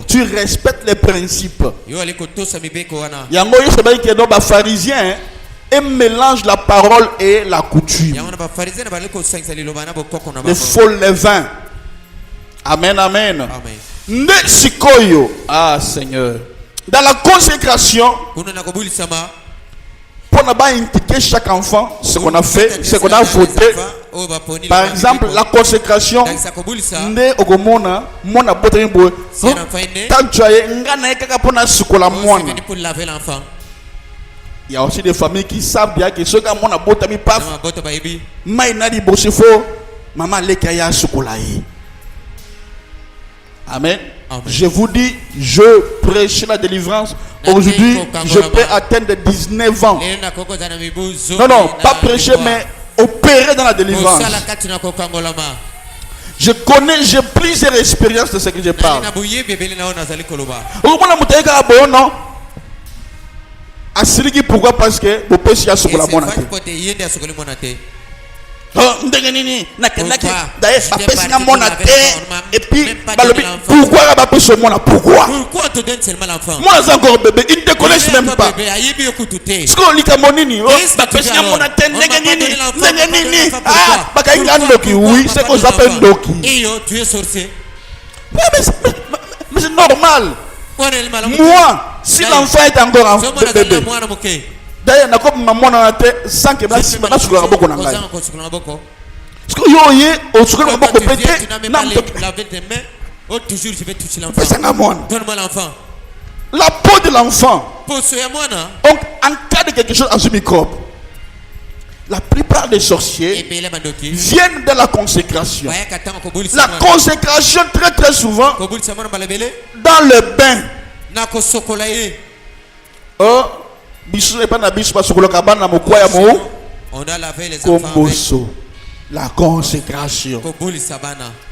Tu respectes les principes. Yango yosebaki que nos pharisiens mélangent la parole et la coutume. Les faux levains. Amen, amen. Ne sikoyo. Ah Seigneur. Dans la consécration, pour ne pas indiquer chaque enfant ce qu'on a fait, ce qu'on a voté. Par exemple, la consécration. Ne ogomona mona botembo. Il y a aussi des familles qui savent bien que ce que mona botami paf. Maïna di bosifo, maman lekaya sukolaye. Amen. Amen. Je vous dis, je prêche la délivrance. Aujourd'hui, je peux atteindre 19 ans. Non, non, pas prêcher, mais opérer dans la délivrance. Je connais, j'ai plusieurs expériences de ce que je parle. Asiliki pourquoi? Parce que vous pouvez y sur la monnaie. Et puis, pourquoi la personne pourquoi? Pourquoi on te donne seulement l'enfant? Moi, j'ai encore bébé, ils ne te connaissent même pas. Ce qu'on lit comme Monini, oui, c'est qu'on appelle Doki. Tu es sorcier. Mais c'est normal. Moi, si l'enfant est encore un bébé, d'ailleurs, on a comme maman dans la tête sans que je sois là beaucoup dans la. Parce que yo au secours beaucoup pété, laver tes mains. Oh, toujours je vais toucher l'enfant. Donne-moi l'enfant. La peau de l'enfant. Donc, en cas de quelque chose à ce microbe, la plupart des sorciers viennent de la consécration. La consécration très très souvent dans le bain. Oh, bisu n'est pas na bisu parce que le cabane na mokoya mo. On a lavé les enfants. La consécration.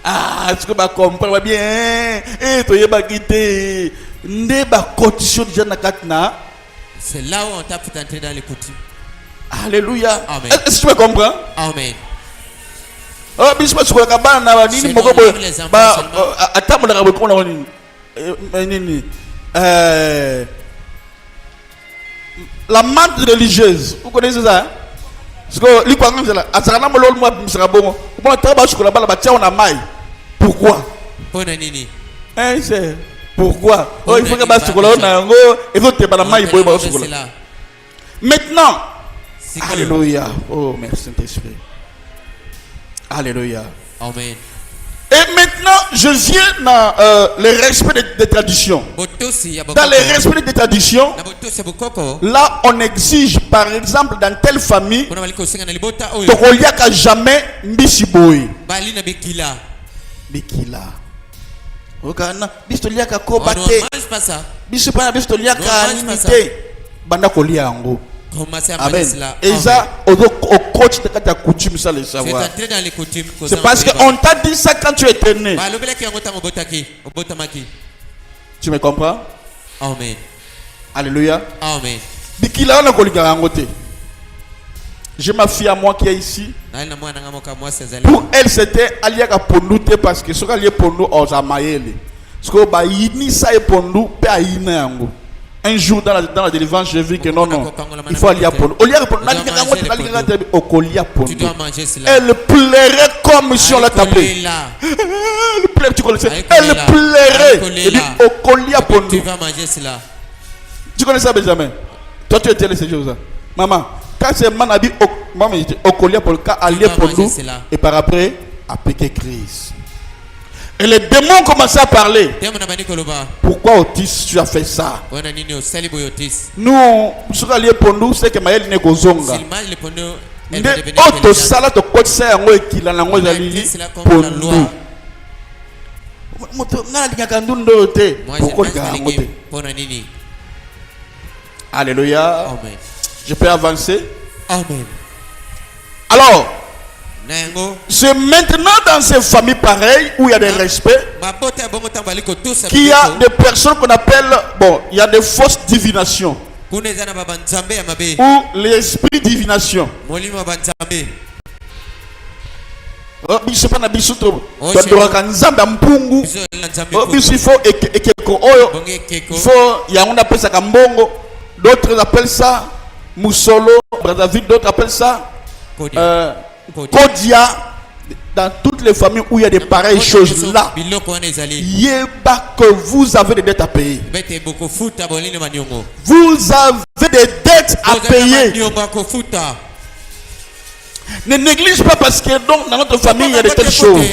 Ah, est-ce que vous comprenez bien? C'est là où on t'a fait entrer dans les coutumes. Alléluia. Amen. Est-ce que tu me comprends? Amen. Oh, bisous sur le cabane na nini moko ba atamu na kaboko na nini la menthe religieuse. Vous connaissez ça? Pourquoi? Pourquoi? Oh, il faut que maintenant, alléluia. Oh, merci Saint-Esprit. Alléluia. Amen. Et maintenant, je viens dans le respect des traditions. Dans le respect des traditions, là, on exige, par exemple, dans telle famille, il n'y a jamais Mbisiboy. Bikila. Okana, bistoliaka ko bate. Bisu pana bistoliaka nimite. Banda kolia yango. Amen. Et ça, au coach de ta coutume, ça le savoir. C'est parce qu'on t'a dit ça quand tu étais né. Tu me comprends? Amen. Alléluia. Amen. Bikila on a kolika yangote. J'ai ma fille à moi qui est ici. Pour elle, c'était Aliaka Pondouté parce que ce qu'elle est pour nous, aux Amaïli. Parce que bah, il ça et pour nous, pas yango. Un jour dans la délivrance, j'ai vu que non, il faut aller à Pondou. Elle plairait comme si on l'a tapé. Elle plairait, tu connais ça? Elle plairait. Elle dit au collier à Pondou. Tu connais ça, Benjamin? Toi, tu étais là, ces jours-là. Maman. Quand c'est Manabi au collier pour le cas, allié pour nous, et par après, à piquer crise. Et les démons commençaient à parler. Pourquoi Otis, tu as fait ça? Nous, ce qui est allié pour nous, c'est que Maël n'est qu'au zonga. Mais autre salat au côté, c'est un mot qui l'a l'angoli pour nous. Pourquoi alléluia. Amen. Je peux avancer? Amen. Alors, c'est maintenant dans ces familles pareilles où il y a des respects qu'il y a des personnes qu'on appelle, bon, il y a des fausses divinations. Ou l'esprit divination. Il faut d'autres appellent ça Moussolo, Brazzaville, d'autres appellent ça Kodia. Dans toutes les familles où il y a des pareilles choses là, il y a pas que vous avez des dettes à payer. Vous avez des dettes à payer. Ne néglige pas parce que donc dans notre famille il y a de telles choses.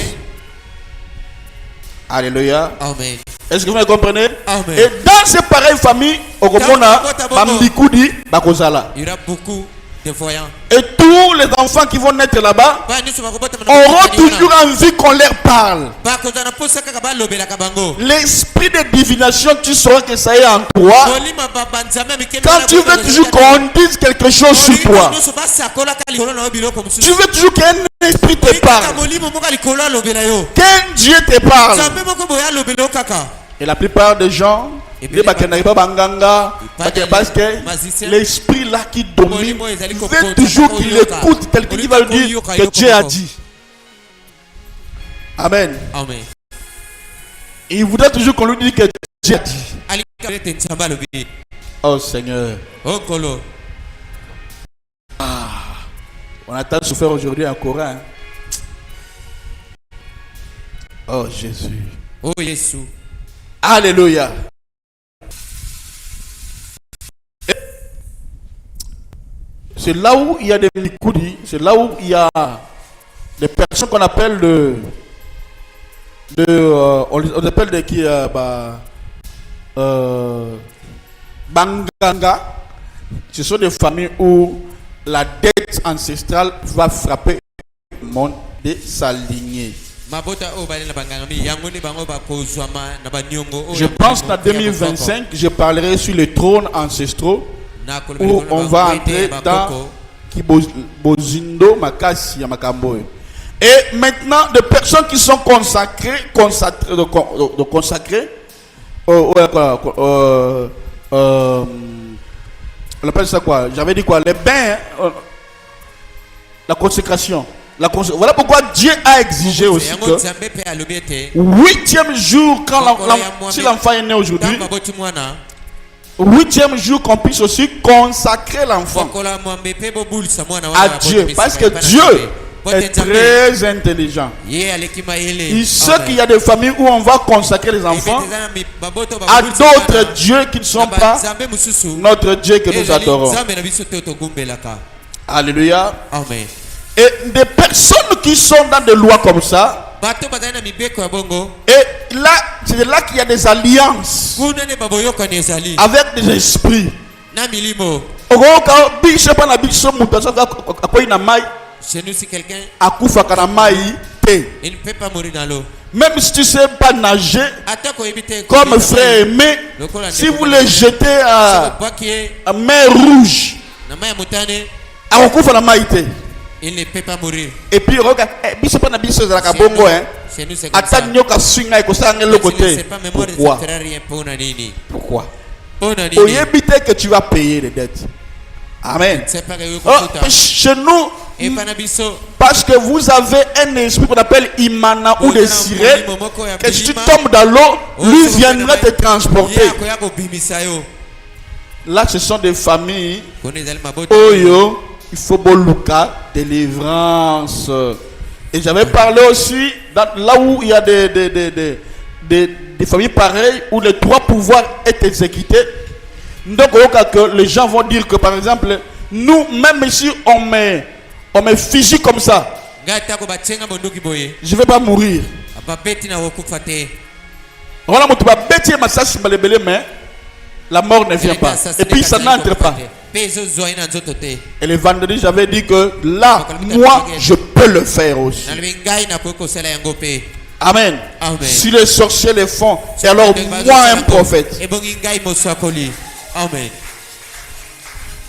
Alléluia. Amen. Est-ce que vous me comprenez? Amen. Et dans ces pareilles familles, il y aura beaucoup de voyants. Et tous les enfants qui vont naître là-bas auront toujours envie qu'on leur parle. L'esprit de divination, tu sauras que ça est en toi. Quand tu veux toujours qu'on dise quelque chose sur toi, tu veux toujours qu'un esprit te parle, qu'un Dieu te parle. Et la plupart des gens parce que l'esprit là qui domine veut toujours qu'il écoute quelqu'un qui va lui dire que Dieu a dit. Amen. Amen. Il voudrait toujours qu'on lui dise que Dieu a dit. Oh Seigneur. On a tant souffert aujourd'hui en Coran. Oh Jésus. Oh Jésus. Alléluia. C'est là où il y a des mikoudi, c'est là où il y a des personnes qu'on appelle on appelle des qui Banganga. Ce sont des familles où la dette ancestrale va frapper le monde de sa lignée. Je pense qu'en 2025, je parlerai sur les trônes ancestraux où on va entrer dans Kibozindo Makasi Makambo. Et maintenant, des personnes qui sont consacrées, on appelle ça quoi? J'avais dit quoi? Les bains, la consécration. Voilà pourquoi Dieu a exigé aussi que 8e jour, si l'enfant est né aujourd'hui, 8e jour qu'on puisse aussi consacrer l'enfant à Dieu. Parce que Dieu est très intelligent. Il sait qu'il y a des familles où on va consacrer les enfants à d'autres dieux qui ne sont pas notre Dieu que nous adorons. Alléluia. Amen. Et des personnes qui sont dans des lois comme ça, et là, c'est là qu'il y a des alliances avec des esprits. Chez nous, si quelqu'un il ne peut pas mourir dans l'eau. Même si tu ne sais pas nager, comme frère aimé, si vous les jetez à mer rouge, il ne peut pas mourir. Et puis regarde, pourquoi? Pour éviter que tu vas payer les dettes. Amen. Chez nous, parce que vous avez un esprit qu'on appelle Imana ou des sirènes, que si tu tombes dans l'eau, lui viendra te transporter. Là, ce sont des familles. Oyo, il faut Boluka, délivrance. Et j'avais parlé aussi là où il y a des familles pareilles où les trois pouvoirs est exécutés. Donc, que les gens vont dire que par exemple, nous, même si on me fige comme ça, je ne vais pas mourir. Mais la mort ne vient pas. Et puis ça n'entre pas. Et le vendredi, j'avais dit que là, moi, je peux le faire aussi. Amen. Amen. Si les sorciers le font, c'est alors moi un prophète. Amen.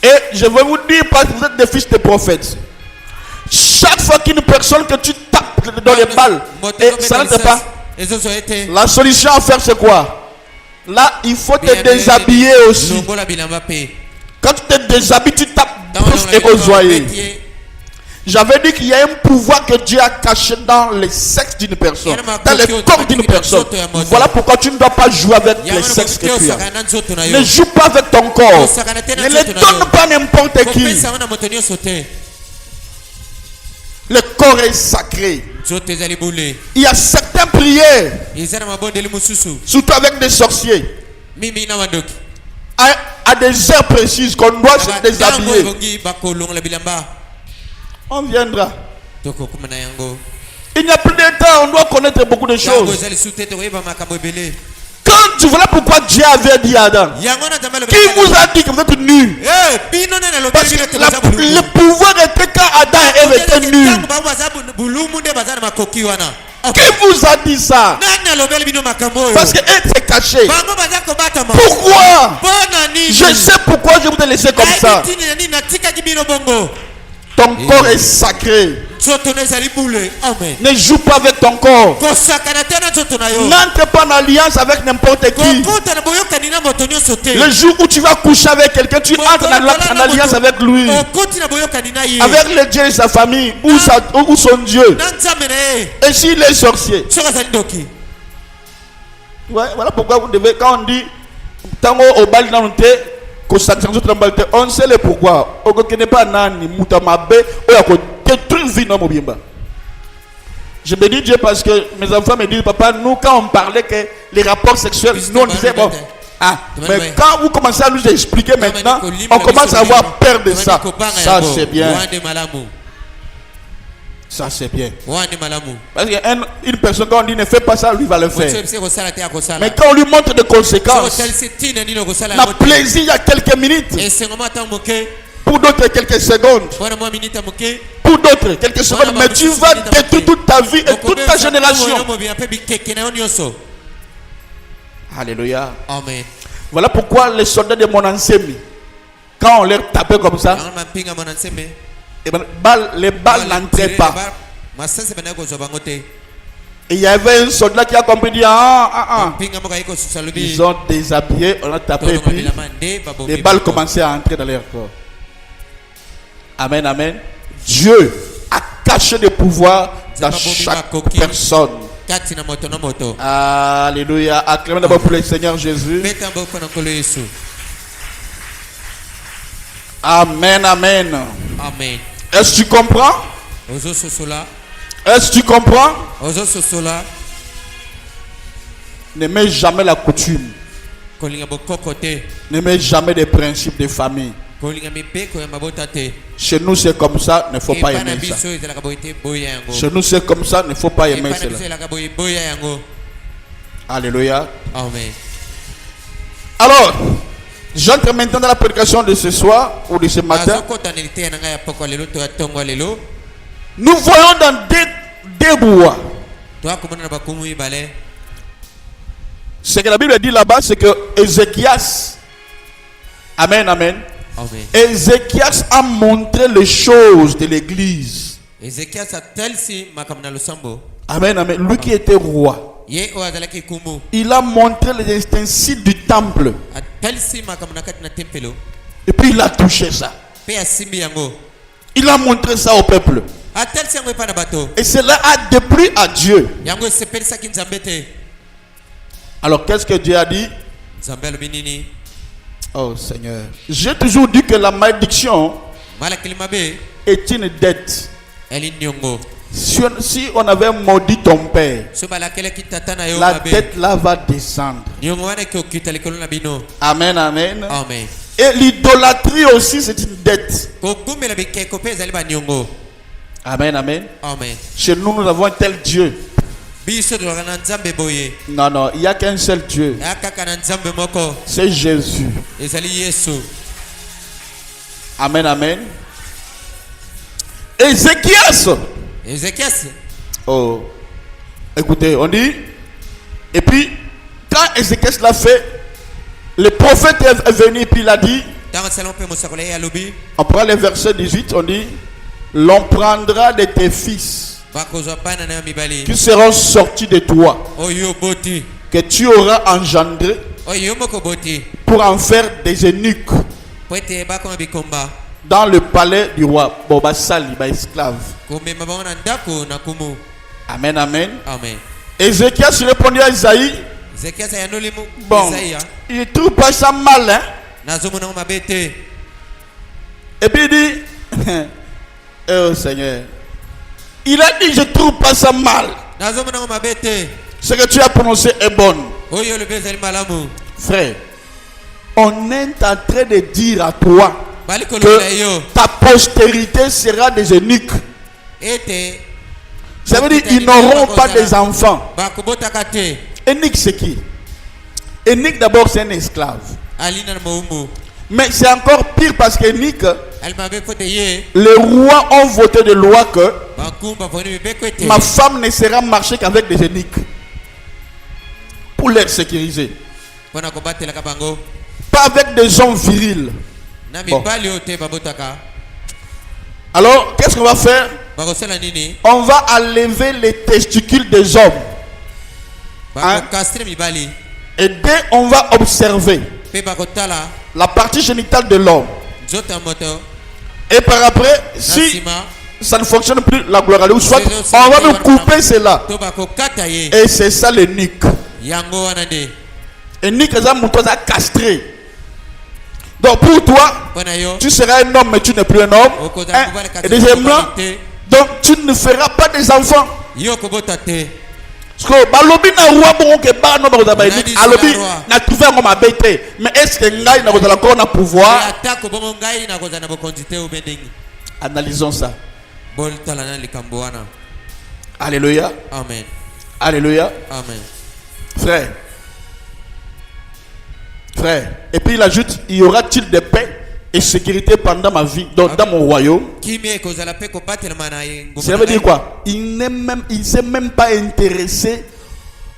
Et je vais vous dire, parce que vous êtes des fils de prophètes. Chaque fois qu'une personne que tu tapes dans les balles, et ça n'entre pas, la solution à faire c'est quoi? Là, il faut te déshabiller aussi. Quand tu te déshabilles, tu tapes et aux joyeux. J'avais dit qu'il y a un pouvoir que Dieu a caché dans le sexe d'une personne, dans le corps d'une personne. Voilà pourquoi tu ne dois pas jouer avec le sexe que tu as. Ne joue pas avec ton corps. Ne le donne pas n'importe qui. Le corps est sacré. Il y a certaines prières, surtout avec des sorciers, à des heures précises qu'on doit se déshabiller. On viendra. Il n'y a plus de temps, on doit connaître beaucoup de choses. Quand voilà pourquoi Dieu avait dit à Adam, qui vous a dit que vous êtes nus? Parce que le pouvoir était quand Adam et Ève étaient nus. Qui vous a dit ça? Parce que c'est caché. Pourquoi? Je sais pourquoi je vous ai laissé comme ça. Ton corps est sacré. Ne joue pas avec ton corps. N'entre pas en alliance avec n'importe qui. Le jour où tu vas coucher avec quelqu'un, tu entres en alliance avec lui. Avec le Dieu de sa famille ou son Dieu. Et s'il est sorcier. Ouais, voilà pourquoi vous devez, quand on dit tango au bal dans le thé, on sait le pourquoi. On ne connaît pas nani mutamabe ou ya ko détruire vie dans mobimba. Je bénis Dieu parce que mes enfants me disent papa, nous quand on parlait que les rapports sexuels, nous on disait bon. Ah, mais quand vous commencez à nous expliquer maintenant, on commence à avoir peur de ça. Ça c'est bien. Ça c'est bien. Parce qu'une personne quand on dit ne fais pas ça, lui va le faire. Mais quand on lui montre des conséquences, la plaisir il y a quelques minutes. Pour d'autres quelques secondes. Pour d'autres quelques secondes. Mais tu vas détruire toute ta vie et toute ta génération. Alléluia. Amen. Voilà pourquoi les soldats de mon enseigne, quand on leur tapait comme ça, les balles n'entraient pas. Et il y avait un soldat qui a compris, dit ils ont déshabillé, on a tapé et puis les balles commençaient à entrer dans leur corps. Amen, amen. Dieu a caché des pouvoirs dans chaque personne. Alléluia. Acclamez d'abord pour le Seigneur Jésus. Amen, amen. Amen. Est-ce que tu comprends? Est-ce que tu comprends? Ne mets jamais la coutume. Ne mets jamais les principes de famille. Chez nous c'est comme ça, il ne faut pas aimer ça. Chez nous c'est comme ça, il ne faut pas aimer cela. Alléluia. Amen. Alors, j'entre maintenant dans la prédication de ce soir ou de ce matin. Nous voyons dans deux bois. Ce que la Bible dit là-bas, c'est que Ézéchias, amen, amen. Ézéchias a montré les choses de l'église. Amen, amen. Lui qui était roi, il a montré les ustensiles du temple. Et puis il a touché ça. Il a montré ça au peuple. Et cela a déplu à Dieu. Alors qu'est-ce que Dieu a dit? Oh Seigneur, j'ai toujours dit que la malédiction est une dette. Si on avait maudit ton père, la dette là va descendre. Amen, amen. Amen. Et l'idolâtrie aussi c'est une dette. Amen, amen. Amen. Chez nous, nous avons un tel Dieu. Non, non, il n'y a qu'un seul Dieu. C'est Jésus. Amen, amen. Ézéchias. Oh, écoutez, on dit. Et puis, quand Ézéchias l'a fait, le prophète est venu et puis il a dit. On prend le verset 18, on dit. L'on prendra de tes fils qui seront sortis de toi, que tu auras engendré, pour en faire des eunuques dans le palais du roi. Boba Sali, esclave. Amen, amen. Ézéchias répondit à Isaïe. Bon, il ne trouve pas ça mal, hein? Et puis il dit. Oh Seigneur, il a dit je trouve pas ça mal. Ce que tu as prononcé est bon. Frère, on est en train de dire à toi que ta postérité sera des eunuques. Ça veut dire qu'ils n'auront pas des enfants. Eunuque c'est qui? Eunuque d'abord c'est un esclave. Mais c'est encore pire parce que Nick, les rois ont voté de loi que ma femme ne sera marcher qu'avec des eunuques pour les sécuriser. Pas avec des hommes virils. Bon. Alors, qu'est-ce qu'on va faire? on va enlever les testicules des hommes. Hein? Et dès on va observer la partie génitale de l'homme. Et par après, si ça ne fonctionne plus, la gloire à Dieu, soit on va nous couper cela. Et c'est ça le nuque. Et nuque, c'est un castré. Donc pour toi, tu seras un homme mais tu n'es plus un homme. Et deuxièmement, donc tu ne feras pas des enfants. Parce que balobi na roi bon que ba no ba alobi na trouver un homme abété. Mais est-ce que ngai na kozala encore na pouvoir? Analysons ça. Alléluia. Amen. Alléluia. Amen. Frère. Et puis il ajoute, il y aura-t-il de paix et sécurité pendant ma vie, dans mon royaume? Ça veut dire quoi? Il ne s'est même pas intéressé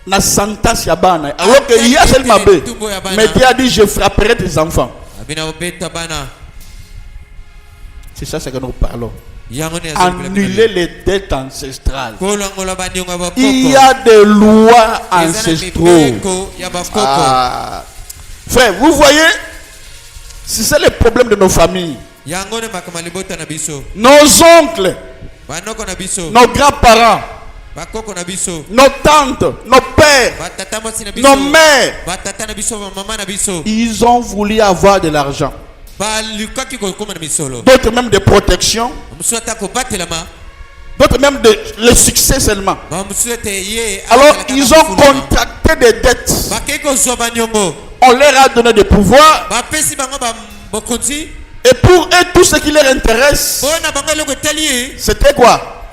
na sentence yabana. Alors que il y a seulement mais Dieu a dit je frapperai tes enfants. C'est ça ce que nous parlons. Annuler les dettes ancestrales. Il y a des lois ancestrales. Frère, vous voyez, si c'est le problème de nos familles, nos oncles, nos grands-parents, nos tantes, nos pères, nos mères, ils ont voulu avoir de l'argent. D'autres même de protection. D'autres même de le succès seulement. Alors ils ont contracté des dettes. On leur a donné des pouvoirs. Et pour eux, tout ce qui leur intéresse, c'était quoi?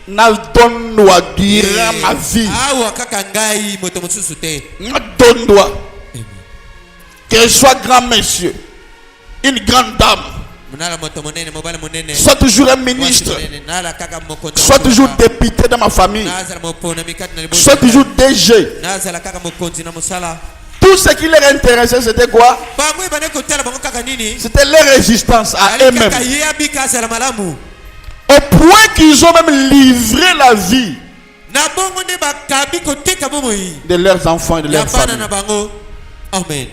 N'adonne-moi dira ma vie. N'adonne-moi. Qu'elle soit grand monsieur, une grande dame, soit toujours un ministre, soit toujours député dans ma famille, soit toujours DG. Tout ce qui leur intéressait, c'était quoi? C'était leur résistance à eux-mêmes. Au point qu'ils ont même livré la vie de leurs enfants et de leurs familles. Amen.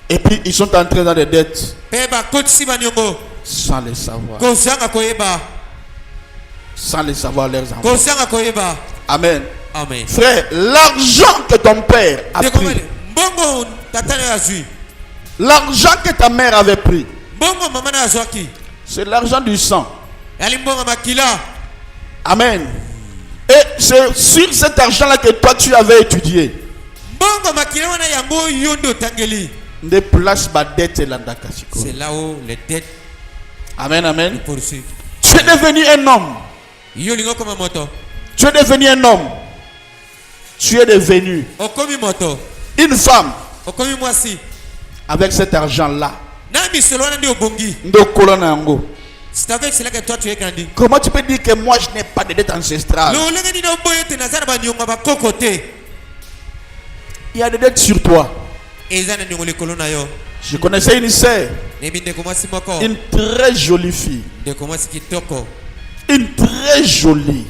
Et puis ils sont entrés dans des dettes sans les savoir. Sans les savoir leurs enfants. Amen. Amen. Frère, l'argent que ton père a pris, l'argent que ta mère avait pris, c'est l'argent du sang. Amen. Et c'est sur cet argent-là que toi tu avais étudié. C'est là où les dettes. Amen, amen. Tu es devenu un homme. Tu es devenu un homme. Tu es devenu une femme. Avec cet argent-là. C'est avec cela que toi tu es grandi. Comment tu peux dire que moi je n'ai pas de dette ancestrale? Il y a des dettes sur toi. Je connaissais une sœur, une très jolie fille, une très jolie.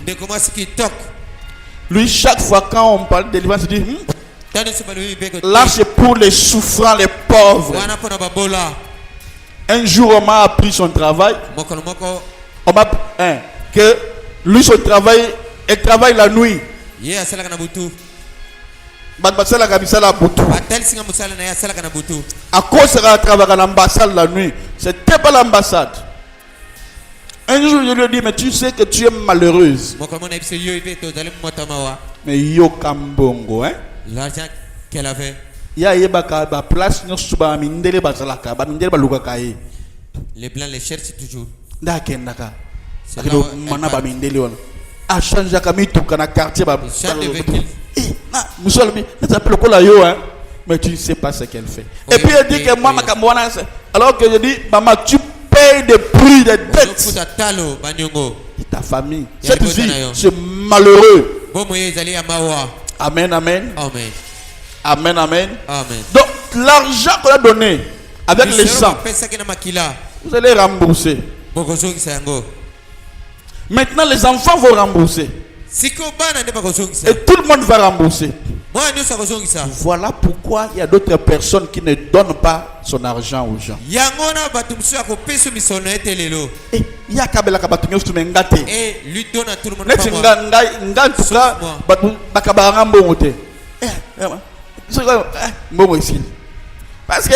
Lui, chaque fois quand on parle de délivrance, il dit là c'est pour les souffrants, les pauvres. Un jour on m'a appris son travail. On m'a que lui son travail, il travaille la nuit. À cause de travailler à l'ambassade la nuit, c'était pas l'ambassade. Un jour je lui ai dit mais tu sais que tu es malheureuse. Mais yo kambongo hein. L'argent qu'elle avait. Les blancs les cherchent toujours. Mais tu ne sais pas ce qu'elle fait. Et puis elle dit que moi, alors que je dis, maman, tu payes des prix, des dettes. Ta famille. Cette vie, c'est malheureux. Amen, amen. Amen. Amen, amen. Amen. Donc, l'argent qu'on a donné avec les sang, vous allez rembourser. Maintenant, les enfants vont rembourser. Et tout le monde va rembourser. Voilà pourquoi il y a d'autres personnes qui ne donnent pas son argent aux gens. Et il y a kabela kabatunyo stumengate. Et lui donne à tout le monde. Parce qu'il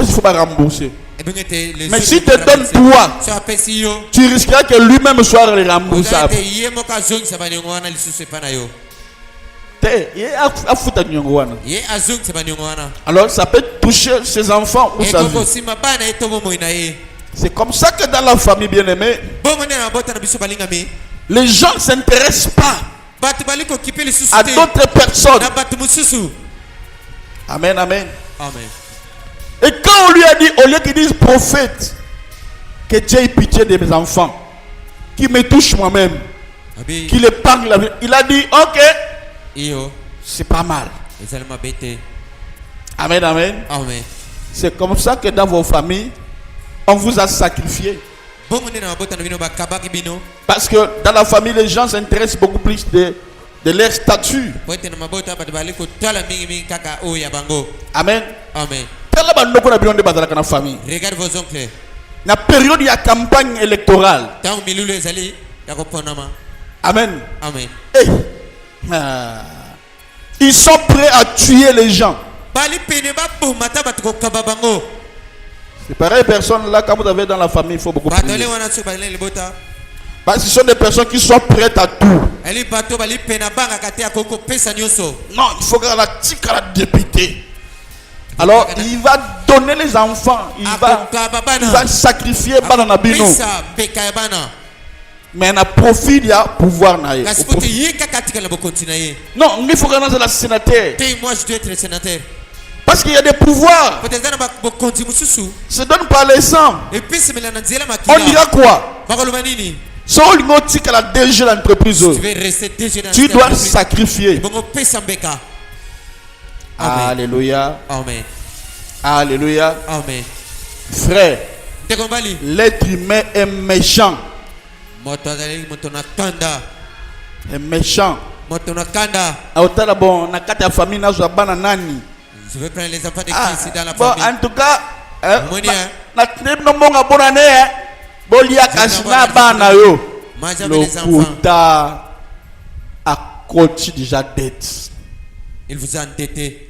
faut rembourser. Mais si tu donnes toi, tu risqueras que lui-même soit remboursable. Alors ça peut toucher ses enfants ou sa vie. C'est comme ça que dans la famille bien-aimée, les gens ne s'intéressent pas à d'autres personnes. Amen, amen. Amen. Et quand on lui a dit, au lieu qu'il dise prophète, que Dieu ait pitié de mes enfants, qui me touche moi-même, qu'il épargne la vie, il a dit, ok, c'est pas mal. Amen, amen. Amen. C'est comme ça que dans vos familles, on vous a sacrifié. Parce que dans la famille, les gens s'intéressent beaucoup plus de leur statut. Amen. Amen. Regarde vos oncles. La période de la campagne électorale. Amen. Amen. Hey. Ils sont prêts à tuer les gens. C'est pareil, personne là, quand vous avez dans la famille, il faut beaucoup prier. Parce que ce sont des personnes qui sont prêtes à tout. Non, il faut que la dépité. Alors, il va donner les enfants. Il va sacrifier Bananabino. Mais il a profit de pouvoir. Non, il faut que la sénateur. Moi, je dois être sénateur. Parce qu'il y a des pouvoirs. Se donne par les sangs. On dira quoi? Si on dit qu'elle a déjà l'entreprise, tu dois sacrifier. Alléluia. Amen. Alléluia. Amen. Frère, l'être humain est méchant. Est méchant. Je veux prendre les enfants de Christ dans la famille. En tout cas, déjà dette. Il vous a endetté.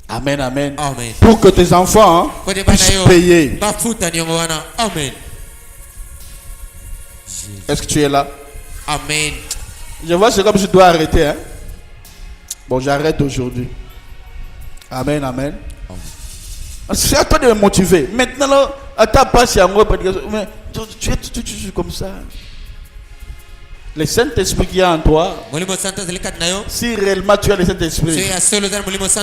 Amen, amen. Amen. Pour que tes enfants puissent payer. Amen. Est-ce que tu es là? Amen. Je vois, c'est comme si je dois arrêter. Hein? Bon, j'arrête aujourd'hui. Amen, amen. C'est à toi de me motiver. Maintenant, là, à ta place, mais tu es comme ça. Le Saint-Esprit qui est en toi, si réellement tu as le Saint-Esprit,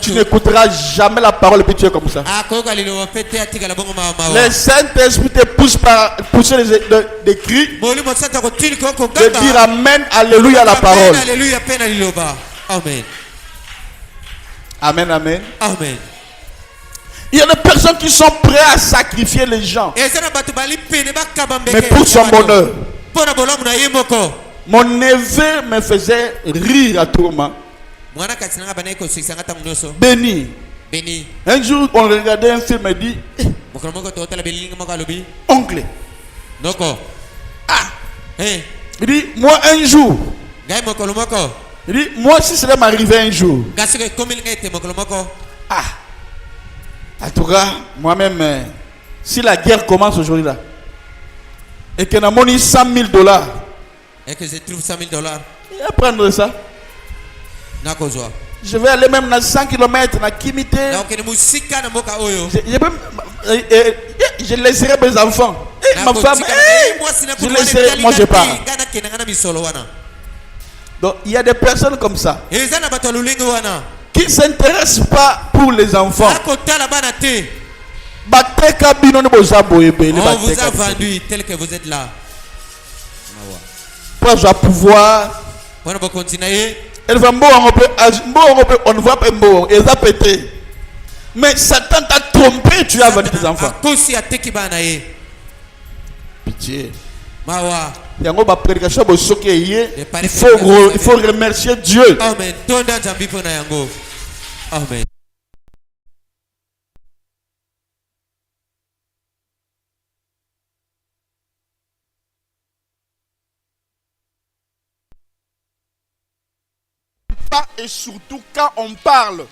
tu n'écouteras jamais la parole et puis tu es comme ça. Le Saint-Esprit te pousse par pousser des cris, de dire Amen, Alléluia à la parole. Amen. Amen, amen. Amen. Il y a des personnes qui sont prêtes à sacrifier les gens, mais pour son bonheur. Mon neveu me faisait rire à tout moment. Béni. Un jour, on regardait un film et dit oncle. Ah. Il dit moi un jour. Il dit moi si cela m'arrivait un jour. Ah. En tout cas, moi-même, si la guerre commence aujourd'hui là, et que nous avons $100,000, et que je trouve $100,000, il va prendre ça. Je vais aller même dans 100 km, dans Kimité. Je laisserai mes enfants. Et ma femme, je laisserai, moi je pars. Donc il y a des personnes comme ça qui ne s'intéressent pas pour les enfants. On vous a vendu tel que vous êtes là. Pour avoir pouvoir. On ne voit pas pété. Mais Satan t'a trompé, tu as vendu tes enfants. Pitié. Il faut remercier Dieu. Amen. Amen. Et surtout quand on parle